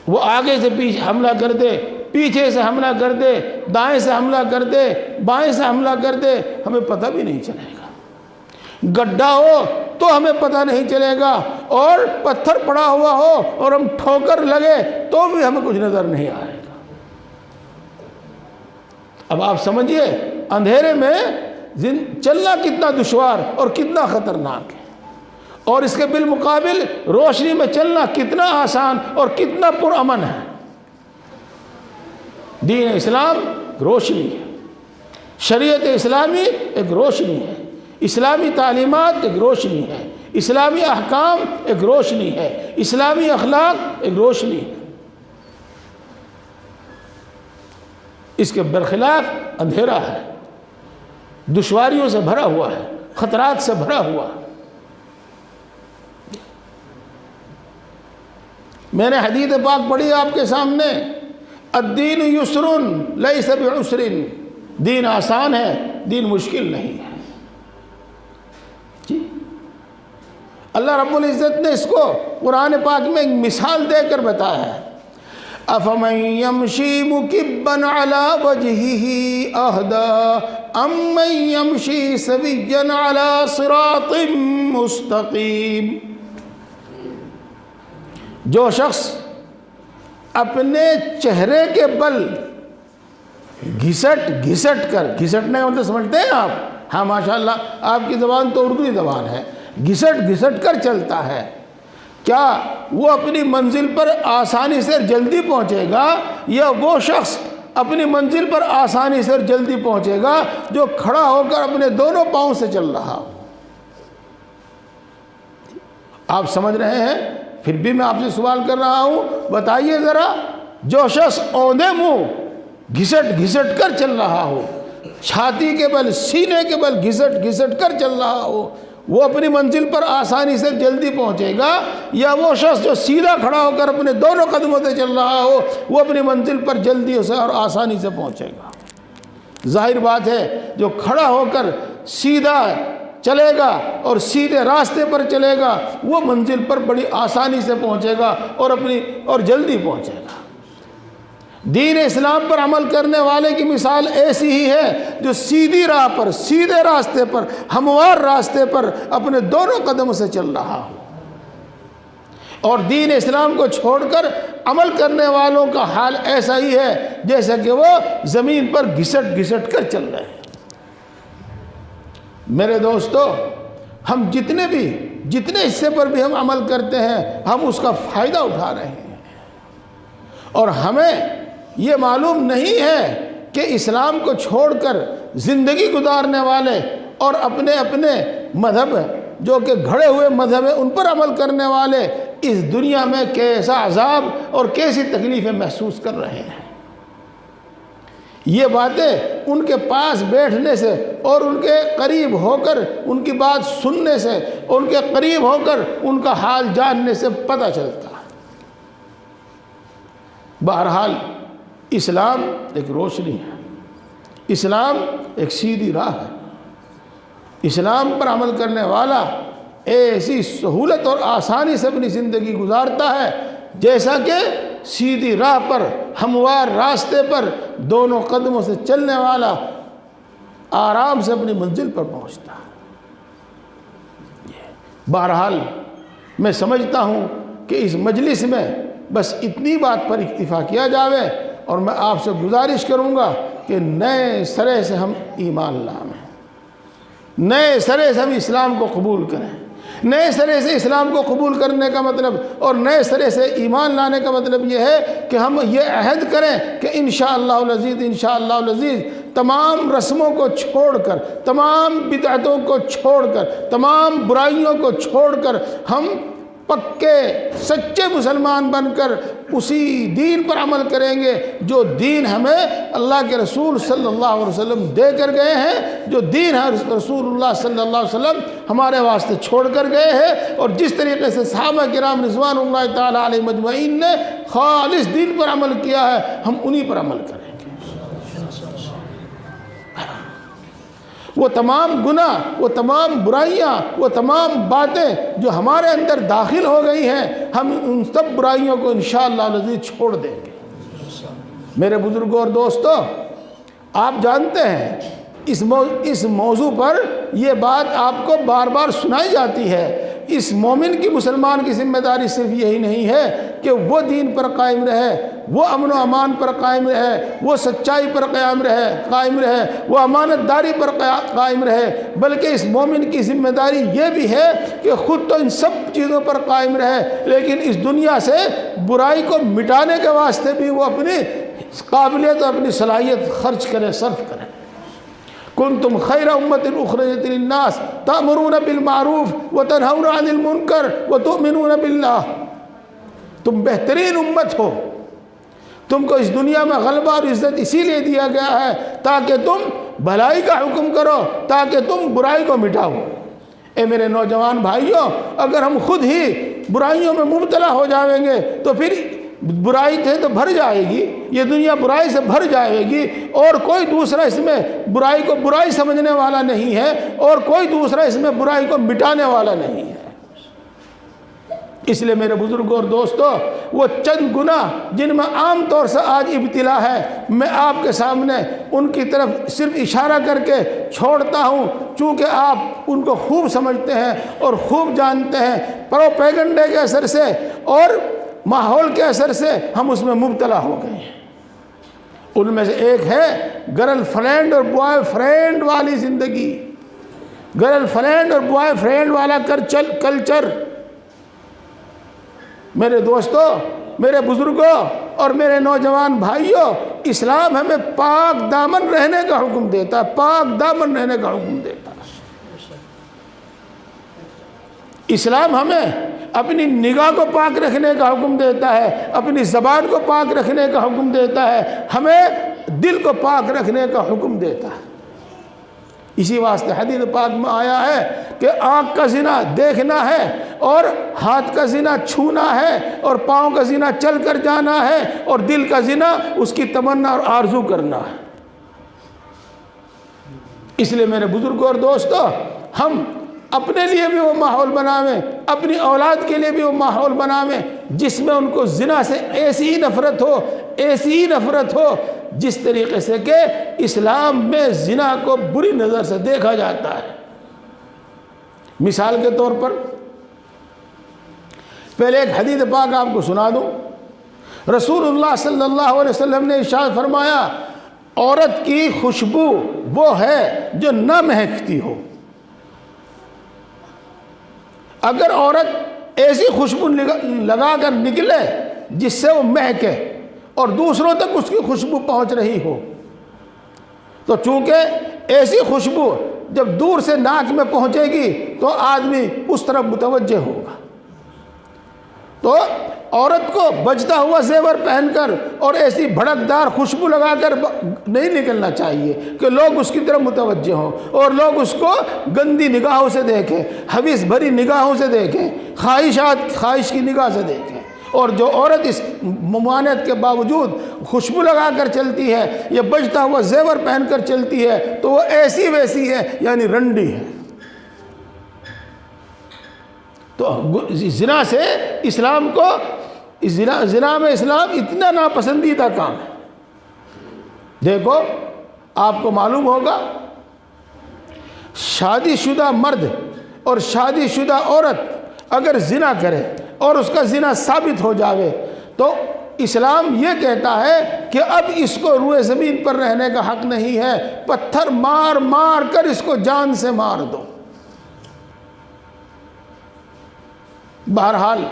وہ آگے سے پیچھے حملہ کر دے، پیچھے سے حملہ کر دے، دائیں سے حملہ کر دے، بائیں سے حملہ کر دے، ہمیں پتہ بھی نہیں چلے گا۔ گڈھا ہو تو ہمیں پتہ نہیں چلے گا، اور پتھر پڑا ہوا ہو اور ہم ٹھوکر لگے تو بھی ہمیں کچھ نظر نہیں آئے گا۔ اب آپ سمجھیے اندھیرے میں چلنا کتنا دشوار اور کتنا خطرناک ہے، اور اس کے بالمقابل روشنی میں چلنا کتنا آسان اور کتنا پرامن ہے۔ دین اسلام روشنی ہے، شریعت اسلامی ایک روشنی ہے، اسلامی تعلیمات ایک روشنی ہے، اسلامی احکام ایک روشنی ہے، اسلامی اخلاق ایک روشنی ہے۔ اس کے برخلاف اندھیرا ہے، دشواریوں سے بھرا ہوا ہے، خطرات سے بھرا ہوا ہے۔ میں نے حدیث پاک پڑھی آپ کے سامنے، الدین یسر لیس بعسر، دین آسان ہے، دین مشکل نہیں ہے۔ جی اللہ رب العزت نے اس کو قرآن پاک میں ایک مثال دے کر بتایا ہے، افمن یمشی مکبا علی وجہہ اہدی امن یمشی سویا علی صراط مستقیم۔ جو شخص اپنے چہرے کے بل گھسٹ کر، گھسٹنے کا مطلب سمجھتے ہیں آپ؟ ہاں ماشاءاللہ آپ کی زبان تو اردوی زبان ہے، گھسٹ کر چلتا ہے، کیا وہ اپنی منزل پر آسانی سے جلدی پہنچے گا، یا وہ شخص اپنی منزل پر آسانی سے جلدی پہنچے گا جو کھڑا ہو کر اپنے دونوں پاؤں سے چل رہا ہو؟ آپ سمجھ رہے ہیں پھر بھی میں آپ سے سوال کر رہا ہوں، بتائیے ذرا، جو شخص اوندے منہ گھسٹ گھسٹ کر چل رہا ہو، چھاتی کے بل سینے کے بل گھسٹ گھسٹ کر چل رہا ہو، وہ اپنی منزل پر آسانی سے جلدی پہنچے گا، یا وہ شخص جو سیدھا کھڑا ہو کر اپنے دونوں قدموں سے چل رہا ہو وہ اپنی منزل پر جلدی سے اور آسانی سے پہنچے گا؟ ظاہر بات ہے جو کھڑا ہو کر سیدھا چلے گا اور سیدھے راستے پر چلے گا وہ منزل پر بڑی آسانی سے پہنچے گا اور جلدی پہنچے گا۔ دین اسلام پر عمل کرنے والے کی مثال ایسی ہی ہے جو سیدھی راہ پر، سیدھے راستے پر، ہموار راستے پر اپنے دونوں قدموں سے چل رہا ہو، اور دین اسلام کو چھوڑ کر عمل کرنے والوں کا حال ایسا ہی ہے جیسا کہ وہ زمین پر گھسٹ گھسٹ کر چل رہے ہیں۔ میرے دوستو، ہم جتنے حصے پر بھی ہم عمل کرتے ہیں ہم اس کا فائدہ اٹھا رہے ہیں، اور ہمیں یہ معلوم نہیں ہے کہ اسلام کو چھوڑ کر زندگی گزارنے والے اور اپنے اپنے مذہب جو کہ گھڑے ہوئے مذہب ہیں ان پر عمل کرنے والے اس دنیا میں کیسا عذاب اور کیسی تکلیفیں محسوس کر رہے ہیں۔ یہ باتیں ان کے پاس بیٹھنے سے اور ان کے قریب ہو کر ان کی بات سننے سے، ان کے قریب ہو کر ان کا حال جاننے سے پتہ چلتا ہے۔ بہرحال اسلام ایک روشنی ہے، اسلام ایک سیدھی راہ ہے، اسلام پر عمل کرنے والا ایسی سہولت اور آسانی سے اپنی زندگی گزارتا ہے جیسا کہ سیدھی راہ پر، ہموار راستے پر دونوں قدموں سے چلنے والا آرام سے اپنی منزل پر پہنچتا ہے۔ بہرحال میں سمجھتا ہوں کہ اس مجلس میں بس اتنی بات پر اکتفا کیا جاوے، اور میں آپ سے گزارش کروں گا کہ نئے سرے سے ہم ایمان لائیں، نئے سرے سے ہم اسلام کو قبول کریں۔ نئے سرے سے اسلام کو قبول کرنے کا مطلب اور نئے سرے سے ایمان لانے کا مطلب یہ ہے کہ ہم یہ عہد کریں کہ انشاءاللہ العزیز، انشاءاللہ العزیز تمام رسموں کو چھوڑ کر، تمام بدعتوں کو چھوڑ کر، تمام برائیوں کو چھوڑ کر ہم پکے سچے مسلمان بن کر اسی دین پر عمل کریں گے جو دین ہمیں اللہ کے رسول صلی اللہ علیہ وسلم دے کر گئے ہیں، جو دین ہے رسول اللہ صلی اللہ علیہ وسلم ہمارے واسطے چھوڑ کر گئے ہیں، اور جس طریقے سے صحابہ کرام رضوان اللہ تعالیٰ علیہ مجمعین نے خالص دین پر عمل کیا ہے ہم انہی پر عمل کریں گے۔ وہ تمام گناہ، وہ تمام برائیاں، وہ تمام باتیں جو ہمارے اندر داخل ہو گئی ہیں ہم ان سب برائیوں کو انشاءاللہ العزیز چھوڑ دیں گے۔ میرے بزرگوں اور دوستو، آپ جانتے ہیں اس موضوع پر یہ بات آپ کو بار بار سنائی جاتی ہے۔ اس مومن کی، مسلمان کی ذمہ داری صرف یہی نہیں ہے کہ وہ دین پر قائم رہے، وہ امن و امان پر قائم رہے، وہ سچائی پر قائم رہے، وہ امانت داری پر قائم رہے، بلکہ اس مومن کی ذمہ داری یہ بھی ہے کہ خود تو ان سب چیزوں پر قائم رہے، لیکن اس دنیا سے برائی کو مٹانے کے واسطے بھی وہ اپنی قابلیت اور اپنی صلاحیت خرچ کرے، صرف کرے۔ کنتم خیر امت اخرجت للناس تأمرون بالمعروف وتنہون عن المنکر وتؤمنون باللہ۔ تم بہترین امت ہو، تم کو اس دنیا میں غلبہ اور عزت اسی لیے دیا گیا ہے تاکہ تم بھلائی کا حکم کرو، تاکہ تم برائی کو مٹاؤ۔ اے میرے نوجوان بھائیوں، اگر ہم خود ہی برائیوں میں مبتلا ہو جائیں گے تو پھر برائی سے تو بھر جائے گی، یہ دنیا برائی سے بھر جائے گی، اور کوئی دوسرا اس میں برائی کو برائی سمجھنے والا نہیں ہے، اور کوئی دوسرا اس میں برائی کو مٹانے والا نہیں ہے۔ اس لیے میرے بزرگوں اور دوستو، وہ چند گناہ جن میں عام طور سے آج ابتلا ہے، میں آپ کے سامنے ان کی طرف صرف اشارہ کر کے چھوڑتا ہوں، چونکہ آپ ان کو خوب سمجھتے ہیں اور خوب جانتے ہیں۔ پروپیگنڈے کے اثر سے اور ماحول کے اثر سے ہم اس میں مبتلا ہو گئے ہیں۔ ان میں سے ایک ہے گرل فرینڈ اور بوائے فرینڈ والی زندگی، گرل فرینڈ اور بوائے فرینڈ والا کلچر۔ میرے دوستو، میرے بزرگوں اور میرے نوجوان بھائیوں، اسلام ہمیں پاک دامن رہنے کا حکم دیتا ہے، پاک دامن رہنے کا حکم دیتا ہے۔ اسلام ہمیں اپنی نگاہ کو پاک رکھنے کا حکم دیتا ہے، اپنی زبان کو پاک رکھنے کا حکم دیتا ہے، ہمیں دل کو پاک رکھنے کا حکم دیتا ہے۔ اسی واسطے حدیث پاک میں آیا ہے کہ آنکھ کا زنا دیکھنا ہے، اور ہاتھ کا زنا چھونا ہے، اور پاؤں کا زنا چل کر جانا ہے، اور دل کا زنا اس کی تمنا اور آرزو کرنا ہے۔ اس لیے میرے بزرگوں اور دوستو، ہم اپنے لیے بھی وہ ماحول بناویں، اپنی اولاد کے لیے بھی وہ ماحول بناویں جس میں ان کو زنا سے ایسی ہی نفرت ہو جس طریقے سے کہ اسلام میں زنا کو بری نظر سے دیکھا جاتا ہے۔ مثال کے طور پر پہلے ایک حدیث پاک آپ کو سنا دوں۔ رسول اللہ صلی اللہ علیہ وسلم نے ارشاد فرمایا، عورت کی خوشبو وہ ہے جو نہ مہکتی ہو۔ اگر عورت ایسی خوشبو لگا کر نکلے جس سے وہ مہکے اور دوسروں تک اس کی خوشبو پہنچ رہی ہو، تو چونکہ ایسی خوشبو جب دور سے ناک میں پہنچے گی تو آدمی اس طرف متوجہ ہوگا۔ تو عورت کو بجتا ہوا زیور پہن کر اور ایسی بھڑکدار خوشبو لگا کر نہیں نکلنا چاہیے کہ لوگ اس کی طرف متوجہ ہوں اور لوگ اس کو گندی نگاہوں سے دیکھیں، حویث بھری نگاہوں سے دیکھیں، خواہش کی نگاہ سے دیکھیں۔ اور جو عورت اس ممانعت کے باوجود خوشبو لگا کر چلتی ہے یا بجتا ہوا زیور پہن کر چلتی ہے تو وہ ایسی ویسی ہے، یعنی رنڈی ہے۔ تو زنا سے اسلام کو زنا میں اسلام اتنا ناپسندیدہ کام ہے۔ دیکھو، آپ کو معلوم ہوگا، شادی شدہ مرد اور شادی شدہ عورت اگر زنا کرے اور اس کا زنا ثابت ہو جاوے تو اسلام یہ کہتا ہے کہ اب اس کو روئے زمین پر رہنے کا حق نہیں ہے، پتھر مار مار کر اس کو جان سے مار دو۔ بہرحال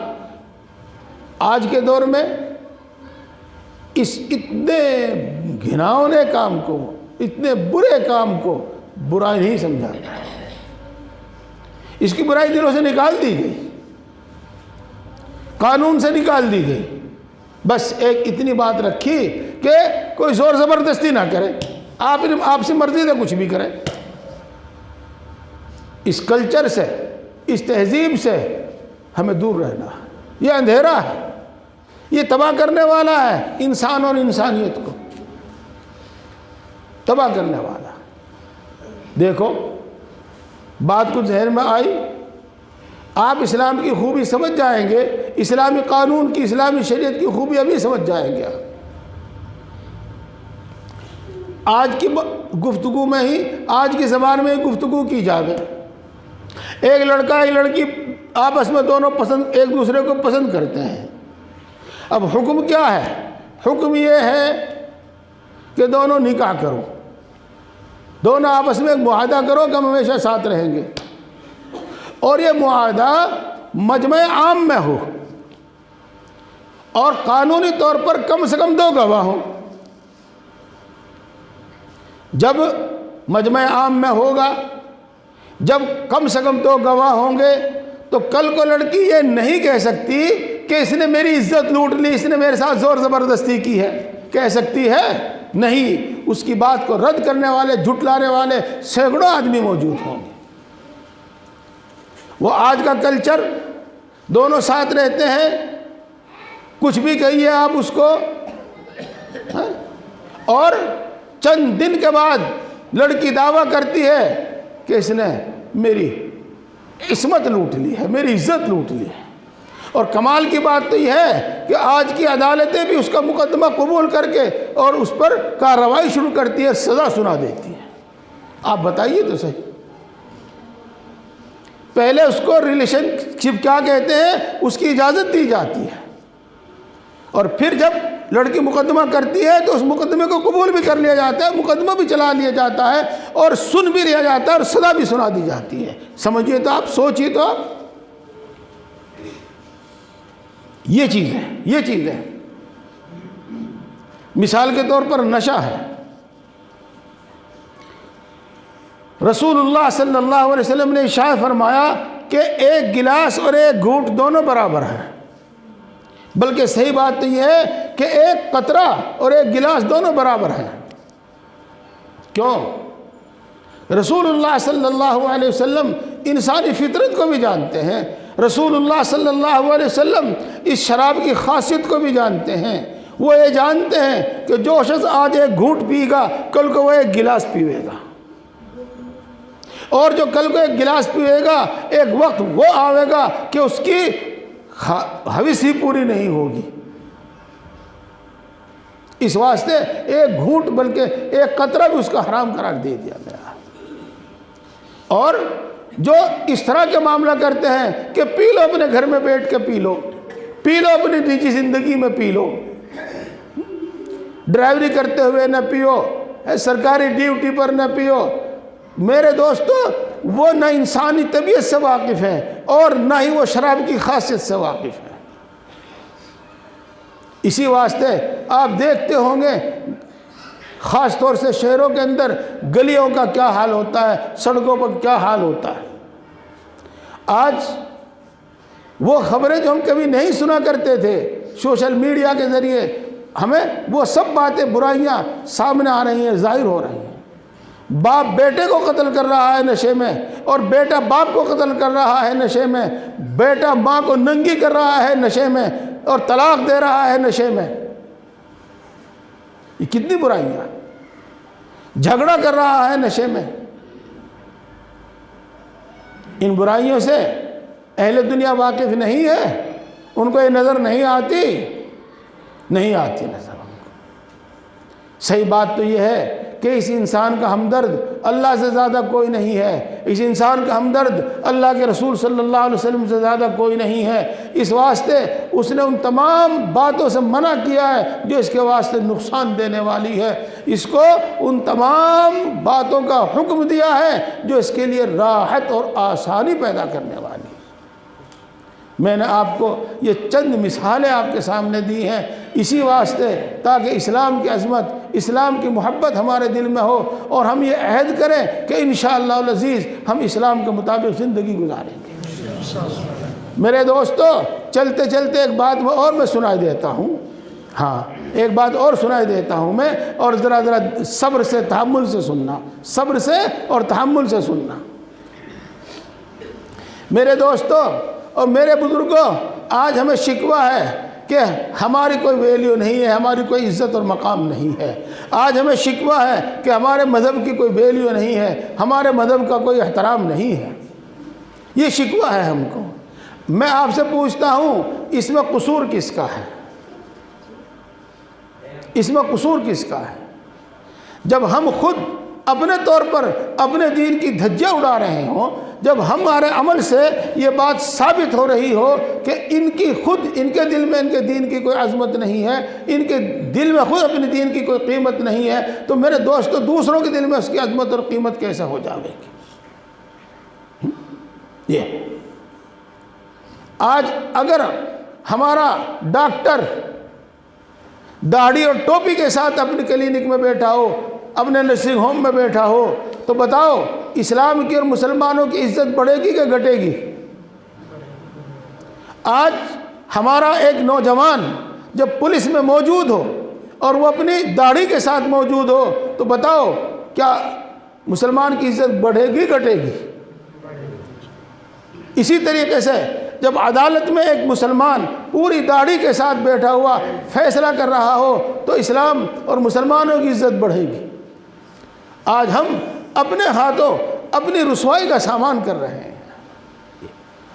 آج کے دور میں اس اتنے گھناؤنے کام کو، اتنے برے کام کو برائی نہیں سمجھا گیا، اس کی برائی دلوں سے نکال دی گئی، قانون سے نکال دی گئی۔ بس ایک اتنی بات رکھی کہ کوئی زور زبردستی نہ کرے، آپ سے مرضی سے کچھ بھی کرے۔ اس کلچر سے، اس تہذیب سے ہمیں دور رہنا ہے۔ یہ اندھیرا ہے، یہ تباہ کرنے والا ہے انسان اور انسانیت کو تباہ کرنے والا۔ دیکھو، بات کچھ ذہن میں آئی، آپ اسلام کی خوبی سمجھ جائیں گے، اسلامی قانون کی، اسلامی شریعت کی خوبی ابھی سمجھ جائیں گے۔ آج کی گفتگو میں ہی، آج کی زبان میں ہی گفتگو کی جائے، ایک لڑکا ایک لڑکی آپس میں دونوں ایک دوسرے کو پسند کرتے ہیں۔ اب حکم کیا ہے؟ حکم یہ ہے کہ دونوں نکاح کرو، دونوں آپس میں ایک معاہدہ کرو کہ ہم ہمیشہ ساتھ رہیں گے، اور یہ معاہدہ مجمع عام میں ہو، اور قانونی طور پر کم سے کم 2 گواہ ہوں۔ جب مجمع عام میں ہوگا، جب کم سے کم 2 گواہ ہوں گے تو کل کو لڑکی یہ نہیں کہہ سکتی کہ اس نے میری عزت لوٹ لی، اس نے میرے ساتھ زور زبردستی کی ہے۔ کہہ سکتی ہے؟ نہیں۔ اس کی بات کو رد کرنے والے، جھٹلانے والے سینکڑوں آدمی موجود ہوں گے۔ وہ آج کا کلچر، دونوں ساتھ رہتے ہیں، کچھ بھی کہیے آپ اس کو، اور چند دن کے بعد لڑکی دعویٰ کرتی ہے کہ اس نے میری عصمت لوٹ لی ہے، میری عزت لوٹ لی ہے۔ اور کمال کی بات تو یہ ہے کہ آج کی عدالتیں بھی اس کا مقدمہ قبول کر کے اور اس پر کارروائی شروع کرتی ہے، سزا سنا دیتی ہے۔ آپ بتائیے تو صحیح، پہلے اس کو ریلیشن شپ کیا کہتے ہیں، اس کی اجازت دی جاتی ہے، اور پھر جب لڑکی مقدمہ کرتی ہے تو اس مقدمے کو قبول بھی کر لیا جاتا ہے، مقدمہ بھی چلا لیا جاتا ہے، اور سن بھی لیا جاتا ہے، اور سزا بھی سنا دی جاتی ہے۔ سمجھیے تو آپ، سوچیے تو آپ، یہ چیز ہے، یہ چیز ہے۔ مثال کے طور پر نشہ ہے۔ رسول اللہ صلی اللہ علیہ وسلم نے ارشاد فرمایا، کہ ایک گلاس اور ایک گھونٹ دونوں برابر ہیں، بلکہ صحیح بات تو یہ ہے کہ ایک قطرہ اور ایک گلاس دونوں برابر ہیں۔ کیوں؟ رسول اللہ صلی اللہ علیہ وسلم انسانی فطرت کو بھی جانتے ہیں، رسول اللہ صلی اللہ علیہ وسلم اس شراب کی خاصیت کو بھی جانتے ہیں۔ وہ یہ جانتے ہیں کہ جو شخص آج ایک گھونٹ پیے گا کل کو وہ ایک گلاس پیوے گا، اور جو کل کو ایک گلاس پیوے گا ایک وقت وہ آئے گا کہ اس کی حوث ہی پوری نہیں ہوگی۔ اس واسطے ایک گھونٹ بلکہ ایک قطرہ بھی اس کا حرام قرار دے دیا گیا۔ اور جو اس طرح کے معاملہ کرتے ہیں کہ پی لو، اپنے گھر میں بیٹھ کے پی لو، پی لو اپنی نجی زندگی میں پی لو، ڈرائیوری کرتے ہوئے نہ پیو، سرکاری ڈیوٹی پر نہ پیو۔ میرے دوستو، وہ نہ انسانی طبیعت سے واقف ہیں اور نہ ہی وہ شراب کی خاصیت سے واقف ہیں۔ اسی واسطے آپ دیکھتے ہوں گے خاص طور سے شہروں کے اندر گلیوں کا کیا حال ہوتا ہے، سڑکوں پر کیا حال ہوتا ہے۔ آج وہ خبریں جو ہم کبھی نہیں سنا کرتے تھے، سوشل میڈیا کے ذریعے ہمیں وہ سب باتیں، برائیاں سامنے آ رہی ہیں، ظاہر ہو رہی ہیں۔ باپ بیٹے کو قتل کر رہا ہے نشے میں، اور بیٹا باپ کو قتل کر رہا ہے نشے میں، بیٹا ماں کو ننگی کر رہا ہے نشے میں، اور طلاق دے رہا ہے نشے میں۔ یہ کتنی برائیاں، جھگڑا کر رہا ہے نشے میں۔ ان برائیوں سے اہل دنیا واقف نہیں ہے، ان کو یہ نظر نہیں آتی نظر۔ صحیح بات تو یہ ہے کہ اس انسان کا ہمدرد اللہ سے زیادہ کوئی نہیں ہے، اس انسان کا ہمدرد اللہ کے رسول صلی اللہ علیہ وسلم سے زیادہ کوئی نہیں ہے۔ اس واسطے اس نے ان تمام باتوں سے منع کیا ہے جو اس کے واسطے نقصان دینے والی ہے، اس کو ان تمام باتوں کا حکم دیا ہے جو اس کے لیے راحت اور آسانی پیدا کرنے والی ہے۔ میں نے آپ کو یہ چند مثالیں آپ کے سامنے دی ہیں اسی واسطے تاکہ اسلام کی عظمت، اسلام کی محبت ہمارے دل میں ہو، اور ہم یہ عہد کریں کہ انشاءاللہ العزیز ہم اسلام کے مطابق زندگی گزاریں گے۔ میرے دوستو، چلتے چلتے ایک بات اور میں سنائی دیتا ہوں، ایک بات اور سنائی دیتا ہوں میں، اور ذرا صبر سے تحمل سے سننا، صبر سے اور تحمل سے سننا۔ میرے دوستو اور میرے بزرگوں، آج ہمیں شکوہ ہے کہ ہماری کوئی ویلیو نہیں ہے، ہماری کوئی عزت اور مقام نہیں ہے۔ آج ہمیں شکوہ ہے کہ ہمارے مذہب کی کوئی ویلیو نہیں ہے، ہمارے مذہب کا کوئی احترام نہیں ہے۔ یہ شکوہ ہے ہم کو۔ میں آپ سے پوچھتا ہوں، اس میں قصور کس کا ہے؟ اس میں قصور کس کا ہے؟ جب ہم خود اپنے طور پر اپنے دین کی دھجیاں اڑا رہے ہوں، جب ہمارے عمل سے یہ بات ثابت ہو رہی ہو کہ ان کے دل میں ان کے دین کی کوئی عظمت نہیں ہے، ان کے دل میں خود اپنے دین کی کوئی قیمت نہیں ہے، تو میرے دوستو دوسروں کے دل میں اس کی عظمت اور قیمت کیسے ہو جائے گی؟ یہ آج اگر ہمارا ڈاکٹر داڑھی اور ٹوپی کے ساتھ اپنی کلینک میں بیٹھا ہو، اپنے نرسنگ ہوم میں بیٹھا ہو، تو بتاؤ اسلام کی اور مسلمانوں کی عزت بڑھے گی کہ گھٹے گی؟ آج ہمارا ایک نوجوان جب پولیس میں موجود ہو اور وہ اپنی داڑھی کے ساتھ موجود ہو، تو بتاؤ کیا مسلمان کی عزت بڑھے گی گھٹے گی؟ اسی طریقے سے جب عدالت میں ایک مسلمان پوری داڑھی کے ساتھ بیٹھا ہوا فیصلہ کر رہا ہو تو اسلام اور مسلمانوں کی عزت بڑھے گی۔ آج ہم اپنے ہاتھوں اپنی رسوائی کا سامان کر رہے ہیں۔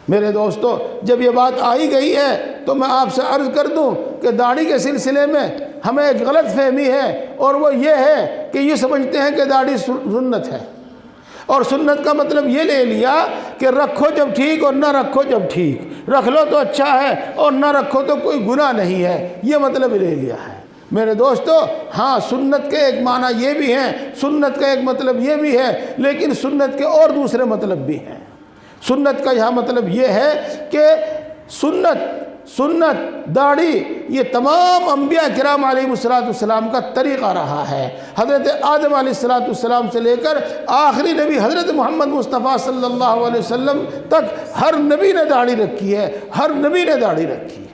میرے دوستو، جب یہ بات آئی گئی ہے تو میں آپ سے عرض کر دوں کہ داڑھی کے سلسلے میں ہمیں ایک غلط فہمی ہے، اور وہ یہ ہے کہ یہ سمجھتے ہیں کہ داڑھی سنت ہے، اور سنت کا مطلب یہ لے لیا کہ رکھو جب ٹھیک اور نہ رکھو جب ٹھیک، رکھ لو تو اچھا ہے اور نہ رکھو تو کوئی گناہ نہیں ہے، یہ مطلب لے لیا ہے۔ میرے دوستو، ہاں سنت کے ایک معنی یہ بھی ہیں، سنت کا ایک مطلب یہ بھی ہے، لیکن سنت کے اور دوسرے مطلب بھی ہیں۔ سنت کا یہاں مطلب یہ ہے کہ سنت سنت، داڑھی، یہ تمام انبیاء کرام علیہ السلام کا طریقہ رہا ہے۔ حضرت آدم علیہ السلام سے لے کر آخری نبی حضرت محمد مصطفیٰ صلی اللہ علیہ وسلم تک ہر نبی نے داڑھی رکھی ہے، ہر نبی نے داڑھی رکھی ہے۔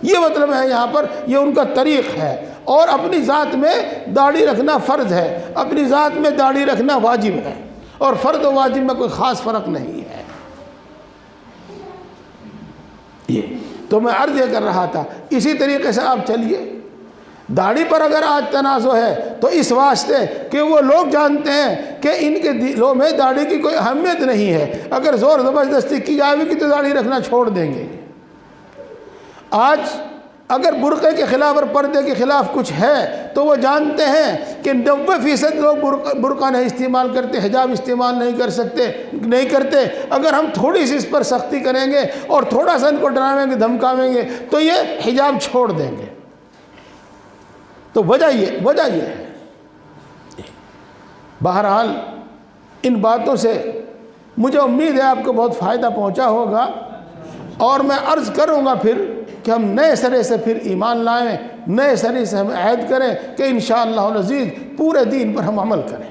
یہ مطلب ہے یہاں پر یہ ان کا طریق ہے، اور اپنی ذات میں داڑھی رکھنا فرض ہے، اپنی ذات میں داڑھی رکھنا واجب ہے، اور فرض و واجب میں کوئی خاص فرق نہیں ہے۔ یہ تو میں عرض یہ کر رہا تھا، اسی طریقے سے آپ چلیے۔ داڑھی پر اگر آج تنازع ہے تو اس واسطے کہ وہ لوگ جانتے ہیں کہ ان کے دلوں میں داڑھی کی کوئی اہمیت نہیں ہے، اگر زور زبردستی کی جائے گی تو داڑھی رکھنا چھوڑ دیں گے۔ آج اگر برقعے کے خلاف اور پردے کے خلاف کچھ ہے تو وہ جانتے ہیں کہ 90% لوگ برقع نہیں استعمال کرتے، حجاب استعمال نہیں کرتے۔ اگر ہم تھوڑی سی اس پر سختی کریں گے اور تھوڑا سا ان کو ڈراویں گے، دھمکاویں گے تو یہ حجاب چھوڑ دیں گے۔ تو وجہ یہ ہے۔ بہرحال ان باتوں سے مجھے امید ہے آپ کو بہت فائدہ پہنچا ہوگا، اور میں عرض کروں گا پھر کہ ہم نئے سرے سے پھر ایمان لائیں، نئے سرے سے ہم عہد کریں کہ انشاءاللہ العزیز پورے دین پر ہم عمل کریں۔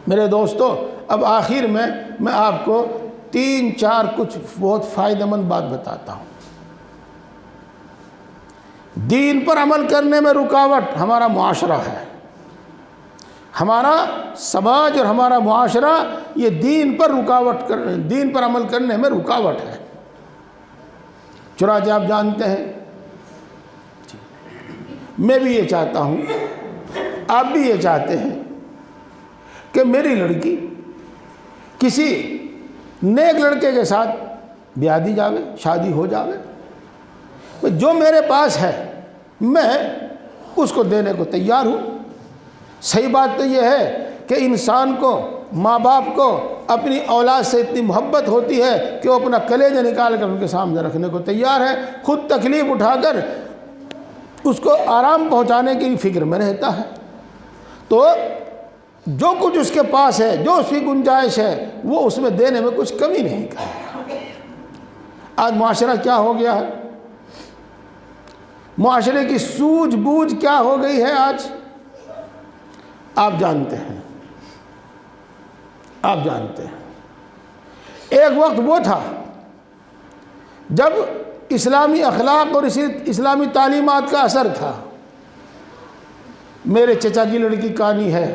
میرے دوستو، اب آخر میں آپ کو 3-4 کچھ بہت فائدہ مند بات بتاتا ہوں۔ دین پر عمل کرنے میں رکاوٹ ہمارا معاشرہ ہے، ہمارا سماج اور ہمارا معاشرہ یہ دین پر عمل کرنے میں رکاوٹ ہے۔ چنانچہ آپ جانتے ہیں، میں بھی یہ چاہتا ہوں، آپ بھی یہ چاہتے ہیں کہ میری لڑکی کسی نیک لڑکے کے ساتھ بیاہ دی جاوے، شادی ہو جاوے۔ جو میرے پاس ہے میں اس کو دینے کو تیار ہوں۔ صحیح بات تو یہ ہے کہ انسان کو، ماں باپ کو اپنی اولاد سے اتنی محبت ہوتی ہے کہ وہ اپنا کلیجہ نکال کر ان کے سامنے رکھنے کو تیار ہے، خود تکلیف اٹھا کر اس کو آرام پہنچانے کی فکر میں رہتا ہے۔ تو جو کچھ اس کے پاس ہے، جو اس کی گنجائش ہے، وہ اس میں دینے میں کچھ کمی نہیں کرے گا۔ آج معاشرہ کیا ہو گیا ہے؟ معاشرے کی سوجھ بوجھ کیا ہو گئی ہے آج؟ آپ جانتے ہیں، آپ جانتے ہیں۔ ایک وقت وہ تھا جب اسلامی اخلاق اور اسلامی تعلیمات کا اثر تھا۔ میرے چچا کی لڑکی کانی ہے،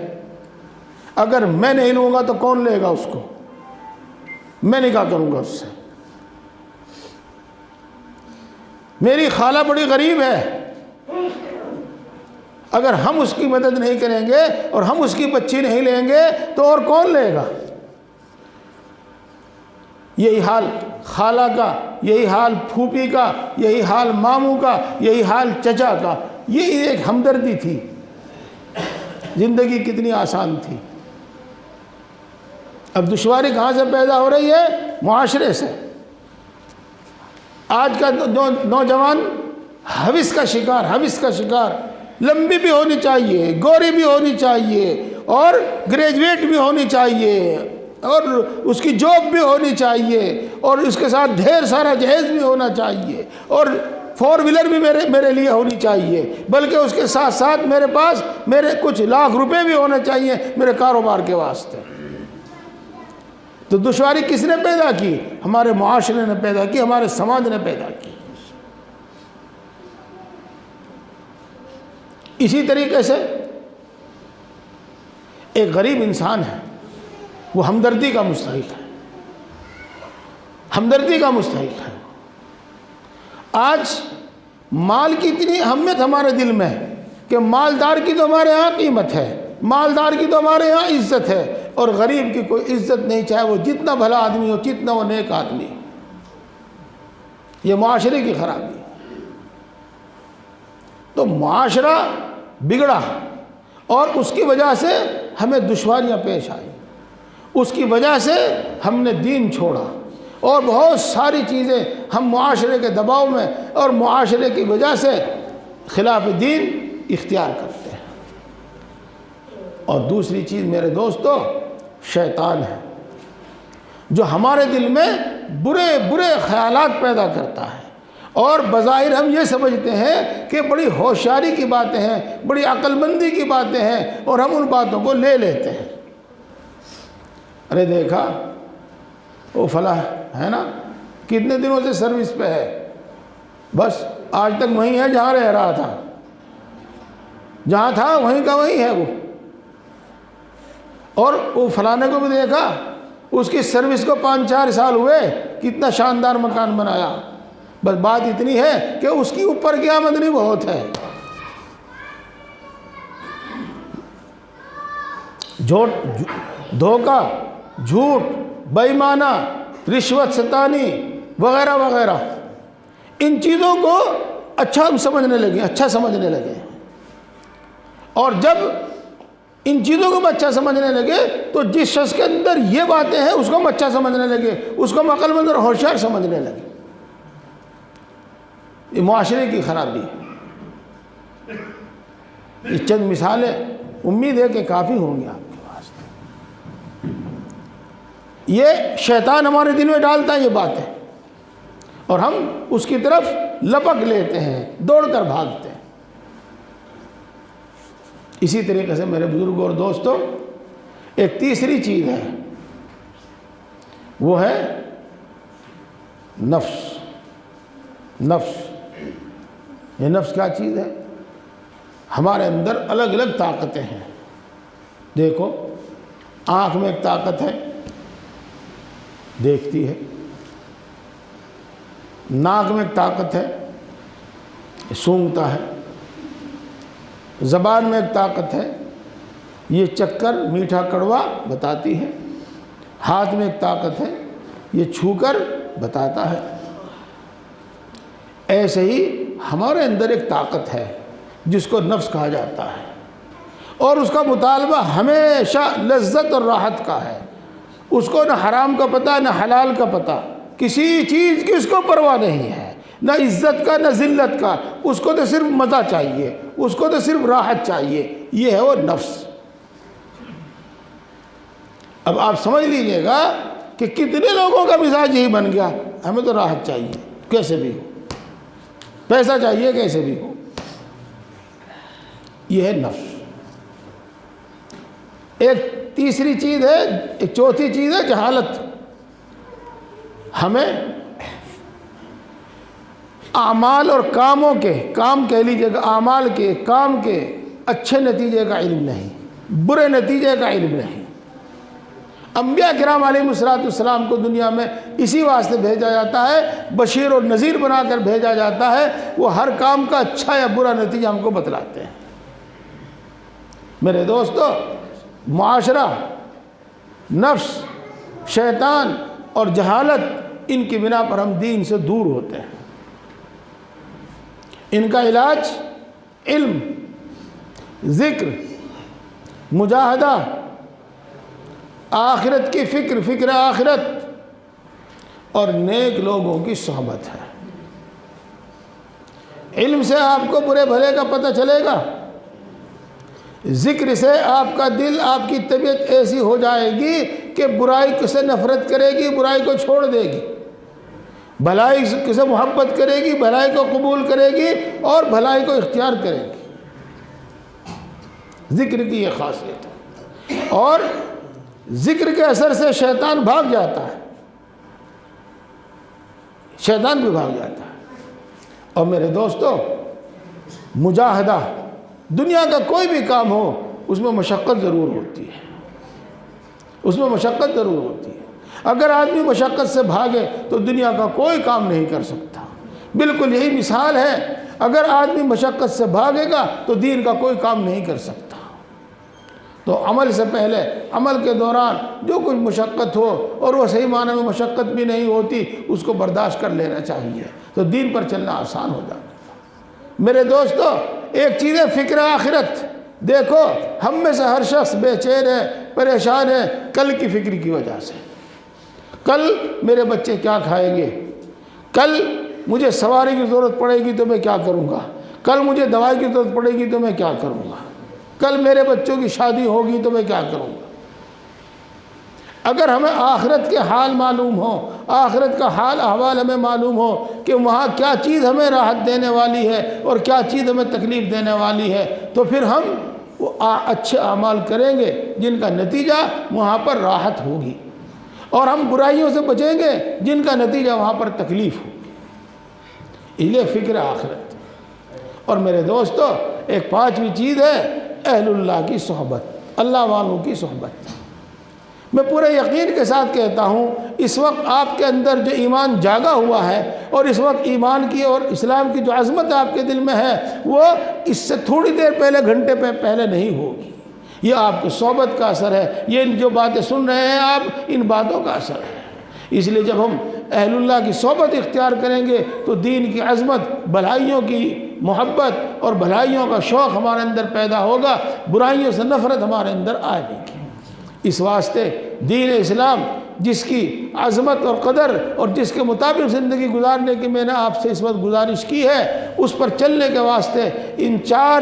اگر میں نہیں لوں گا تو کون لے گا اس کو؟ میں نکاح کروں گا اس سے۔ میری خالہ بڑی غریب ہے، اگر ہم اس کی مدد نہیں کریں گے اور ہم اس کی بچی نہیں لیں گے تو اور کون لے گا؟ یہی حال خالہ کا، یہی حال پھوپھی کا، یہی حال ماموں کا، یہی حال چچا کا۔ یہی ایک ہمدردی تھی، زندگی کتنی آسان تھی۔ اب دشواری کہاں سے پیدا ہو رہی ہے؟ معاشرے سے۔ آج کا نوجوان ہوس کا شکار، لمبی بھی ہونی چاہیے، گوری بھی ہونی چاہیے، اور گریجویٹ بھی ہونی چاہیے، اور اس کی جاب بھی ہونی چاہیے، اور اس کے ساتھ ڈھیر سارا جہیز بھی ہونا چاہیے، اور 4 ویلر بھی میرے لیے ہونی چاہیے، بلکہ اس کے ساتھ ساتھ میرے پاس میرے کچھ لاکھ روپے بھی ہونے چاہیے میرے کاروبار کے واسطے۔ تو دشواری کس نے پیدا کی؟ ہمارے معاشرے نے پیدا کی، ہمارے سماج نے پیدا کی۔ اسی طریقے سے ایک غریب انسان ہے، وہ ہمدردی کا مستحق ہے، ہمدردی کا مستحق ہے۔ آج مال کی اتنی اہمیت ہمارے دل میں ہے کہ مالدار کی تو ہمارے ہاں قیمت ہے، مالدار کی تو ہمارے ہاں عزت ہے، اور غریب کی کوئی عزت نہیں، چاہے وہ جتنا بھلا آدمی ہو، جتنا وہ نیک آدمی ہو۔ یہ معاشرے کی خرابی ہے۔ تو معاشرہ بگڑا، اور اس کی وجہ سے ہمیں دشواریاں پیش آئی، اس کی وجہ سے ہم نے دین چھوڑا، اور بہت ساری چیزیں ہم معاشرے کے دباؤ میں اور معاشرے کی وجہ سے خلاف دین اختیار کرتے ہیں۔ اور دوسری چیز میرے دوستو، شیطان ہے، جو ہمارے دل میں برے برے خیالات پیدا کرتا ہے، اور بظاہر ہم یہ سمجھتے ہیں کہ بڑی ہوشیاری کی باتیں ہیں، بڑی عقل مندی کی باتیں ہیں، اور ہم ان باتوں کو لے لیتے ہیں۔ ارے دیکھا وہ فلاں ہے نا، کتنے دنوں سے سروس پہ ہے، بس آج تک وہیں ہے جہاں رہ رہا تھا، جہاں تھا وہیں کا وہیں ہے وہ۔ اور وہ فلانے کو بھی دیکھا، اس کی سروس کو 5-4 سال ہوئے، کتنا شاندار مکان بنایا، بس بات اتنی ہے کہ اس کی اوپر کی آمدنی بہت ہے۔ دھوکہ، جھوٹ، بے ایمانہ، رشوت ستانی وغیرہ وغیرہ، ان چیزوں کو اچھا ہم سمجھنے لگے، اچھا سمجھنے لگے، اور جب ان چیزوں کو ہم اچھا سمجھنے لگے تو جس شخص کے اندر یہ باتیں ہیں اس کو ہم اچھا سمجھنے لگے، اس کو ہم عقل مند اور ہوشیار سمجھنے لگے۔ یہ معاشرے کی خرابی ہے۔ یہ چند مثالیں امید ہے کہ کافی ہوں گی آپ کے پاس۔ یہ شیطان ہمارے دل میں ڈالتا ہے یہ باتیں، اور ہم اس کی طرف لپک لیتے ہیں، دوڑ کر بھاگتے ہیں۔ اسی طریقے سے میرے بزرگوں اور دوستوں، ایک تیسری چیز ہے، وہ ہے نفس۔ یہ نفس کیا چیز ہے؟ ہمارے اندر الگ الگ طاقتیں ہیں۔ دیکھو، آنکھ میں ایک طاقت ہے، دیکھتی ہے۔ ناک میں ایک طاقت ہے، سونگھتا ہے۔ زبان میں ایک طاقت ہے، یہ چکھ کر میٹھا کڑوا بتاتی ہے۔ ہاتھ میں ایک طاقت ہے، یہ چھو کر بتاتا ہے۔ ایسے ہی ہمارے اندر ایک طاقت ہے جس کو نفس کہا جاتا ہے، اور اس کا مطالبہ ہمیشہ لذت اور راحت کا ہے۔ اس کو نہ حرام کا پتہ نہ حلال کا پتہ، کسی چیز کی اس کو پرواہ نہیں ہے، نہ عزت کا نہ ذلت کا، اس کو تو صرف مزہ چاہیے، اس کو تو صرف راحت چاہیے۔ یہ ہے وہ نفس۔ اب آپ سمجھ لیجئے گا کہ کتنے لوگوں کا مزاج یہی بن گیا، ہمیں تو راحت چاہیے کیسے بھی ہو، پیسہ چاہیے کیسے بھی ہو۔ یہ ہے نفس۔ ایک تیسری چیز ہے، ایک چوتھی چیز ہے جہالت۔ ہمیں اعمال اور کاموں کے، کام کہہ لیجئے گا، اعمال کے، کام کے اچھے نتیجے کا علم نہیں، برے نتیجے کا علم نہیں۔ انبیاء کرام علیہ السلام کو دنیا میں اسی واسطے بھیجا جاتا ہے، بشیر اور نذیر بنا کر بھیجا جاتا ہے۔ وہ ہر کام کا اچھا یا برا نتیجہ ہم کو بتلاتے ہیں۔ میرے دوستو، معاشرہ، نفس، شیطان اور جہالت، ان کی بنا پر ہم دین سے دور ہوتے ہیں۔ ان کا علاج علم، ذکر، مجاہدہ، آخرت کی فکر، فکر آخرت، اور نیک لوگوں کی صحبت ہے۔ علم سے آپ کو برے بھلے کا پتہ چلے گا، ذکر سے آپ کا دل، آپ کی طبیعت ایسی ہو جائے گی کہ برائی سے نفرت کرے گی، برائی کو چھوڑ دے گی، بھلائی سے محبت کرے گی، بھلائی کو قبول کرے گی اور بھلائی کو اختیار کرے گی۔ ذکر کی یہ خاصیت ہے، اور ذکر کے اثر سے شیطان بھاگ جاتا ہے، شیطان بھی بھاگ جاتا ہے۔ اور میرے دوستو، مجاہدہ، دنیا کا کوئی بھی کام ہو اس میں مشقت ضرور ہوتی ہے، اس میں مشقت ضرور ہوتی ہے۔ اگر آدمی مشقت سے بھاگے تو دنیا کا کوئی کام نہیں کر سکتا۔ بالکل یہی مثال ہے، اگر آدمی مشقت سے بھاگے گا تو دین کا کوئی کام نہیں کر سکتا۔ تو عمل سے پہلے، عمل کے دوران جو کچھ مشقت ہو، اور وہ صحیح معنی میں مشقت بھی نہیں ہوتی، اس کو برداشت کر لینا چاہیے، تو دین پر چلنا آسان ہو جاتا ہے۔ میرے دوستو، ایک چیز ہے فکر آخرت۔ دیکھو، ہم میں سے ہر شخص بے چین ہے، پریشان ہے کل کی فکر کی وجہ سے۔ کل میرے بچے کیا کھائیں گے، کل مجھے سواری کی ضرورت پڑے گی تو میں کیا کروں گا، کل مجھے دوائی کی ضرورت پڑے گی تو میں کیا کروں گا، کل میرے بچوں کی شادی ہوگی تو میں کیا کروں گا۔ اگر ہمیں آخرت کے حال معلوم ہو، آخرت کا حال احوال ہمیں معلوم ہو کہ وہاں کیا چیز ہمیں راحت دینے والی ہے اور کیا چیز ہمیں تکلیف دینے والی ہے، تو پھر ہم وہ اچھے اعمال کریں گے جن کا نتیجہ وہاں پر راحت ہوگی، اور ہم برائیوں سے بچیں گے جن کا نتیجہ وہاں پر تکلیف ہوگی۔ اس لیے فکر آخرت۔ اور میرے دوستو، ایک پانچویں چیز ہے اہل اللہ کی صحبت، اللہ والوں کی صحبت۔ میں پورے یقین کے ساتھ کہتا ہوں، اس وقت آپ کے اندر جو ایمان جاگا ہوا ہے اور اس وقت ایمان کی اور اسلام کی جو عظمت آپ کے دل میں ہے، وہ اس سے تھوڑی دیر پہلے، گھنٹے پہلے نہیں ہوگی۔ یہ آپ کی صحبت کا اثر ہے، یہ جو باتیں سن رہے ہیں آپ، ان باتوں کا اثر ہے۔ اس لیے جب ہم اہل اللہ کی صحبت اختیار کریں گے تو دین کی عظمت، بھلائیوں کی محبت اور بھلائیوں کا شوق ہمارے اندر پیدا ہوگا، برائیوں سے نفرت ہمارے اندر آئے گی۔ اس واسطے دین اسلام جس کی عظمت اور قدر اور جس کے مطابق زندگی گزارنے کی میں نے آپ سے اس وقت گزارش کی ہے، اس پر چلنے کے واسطے ان چار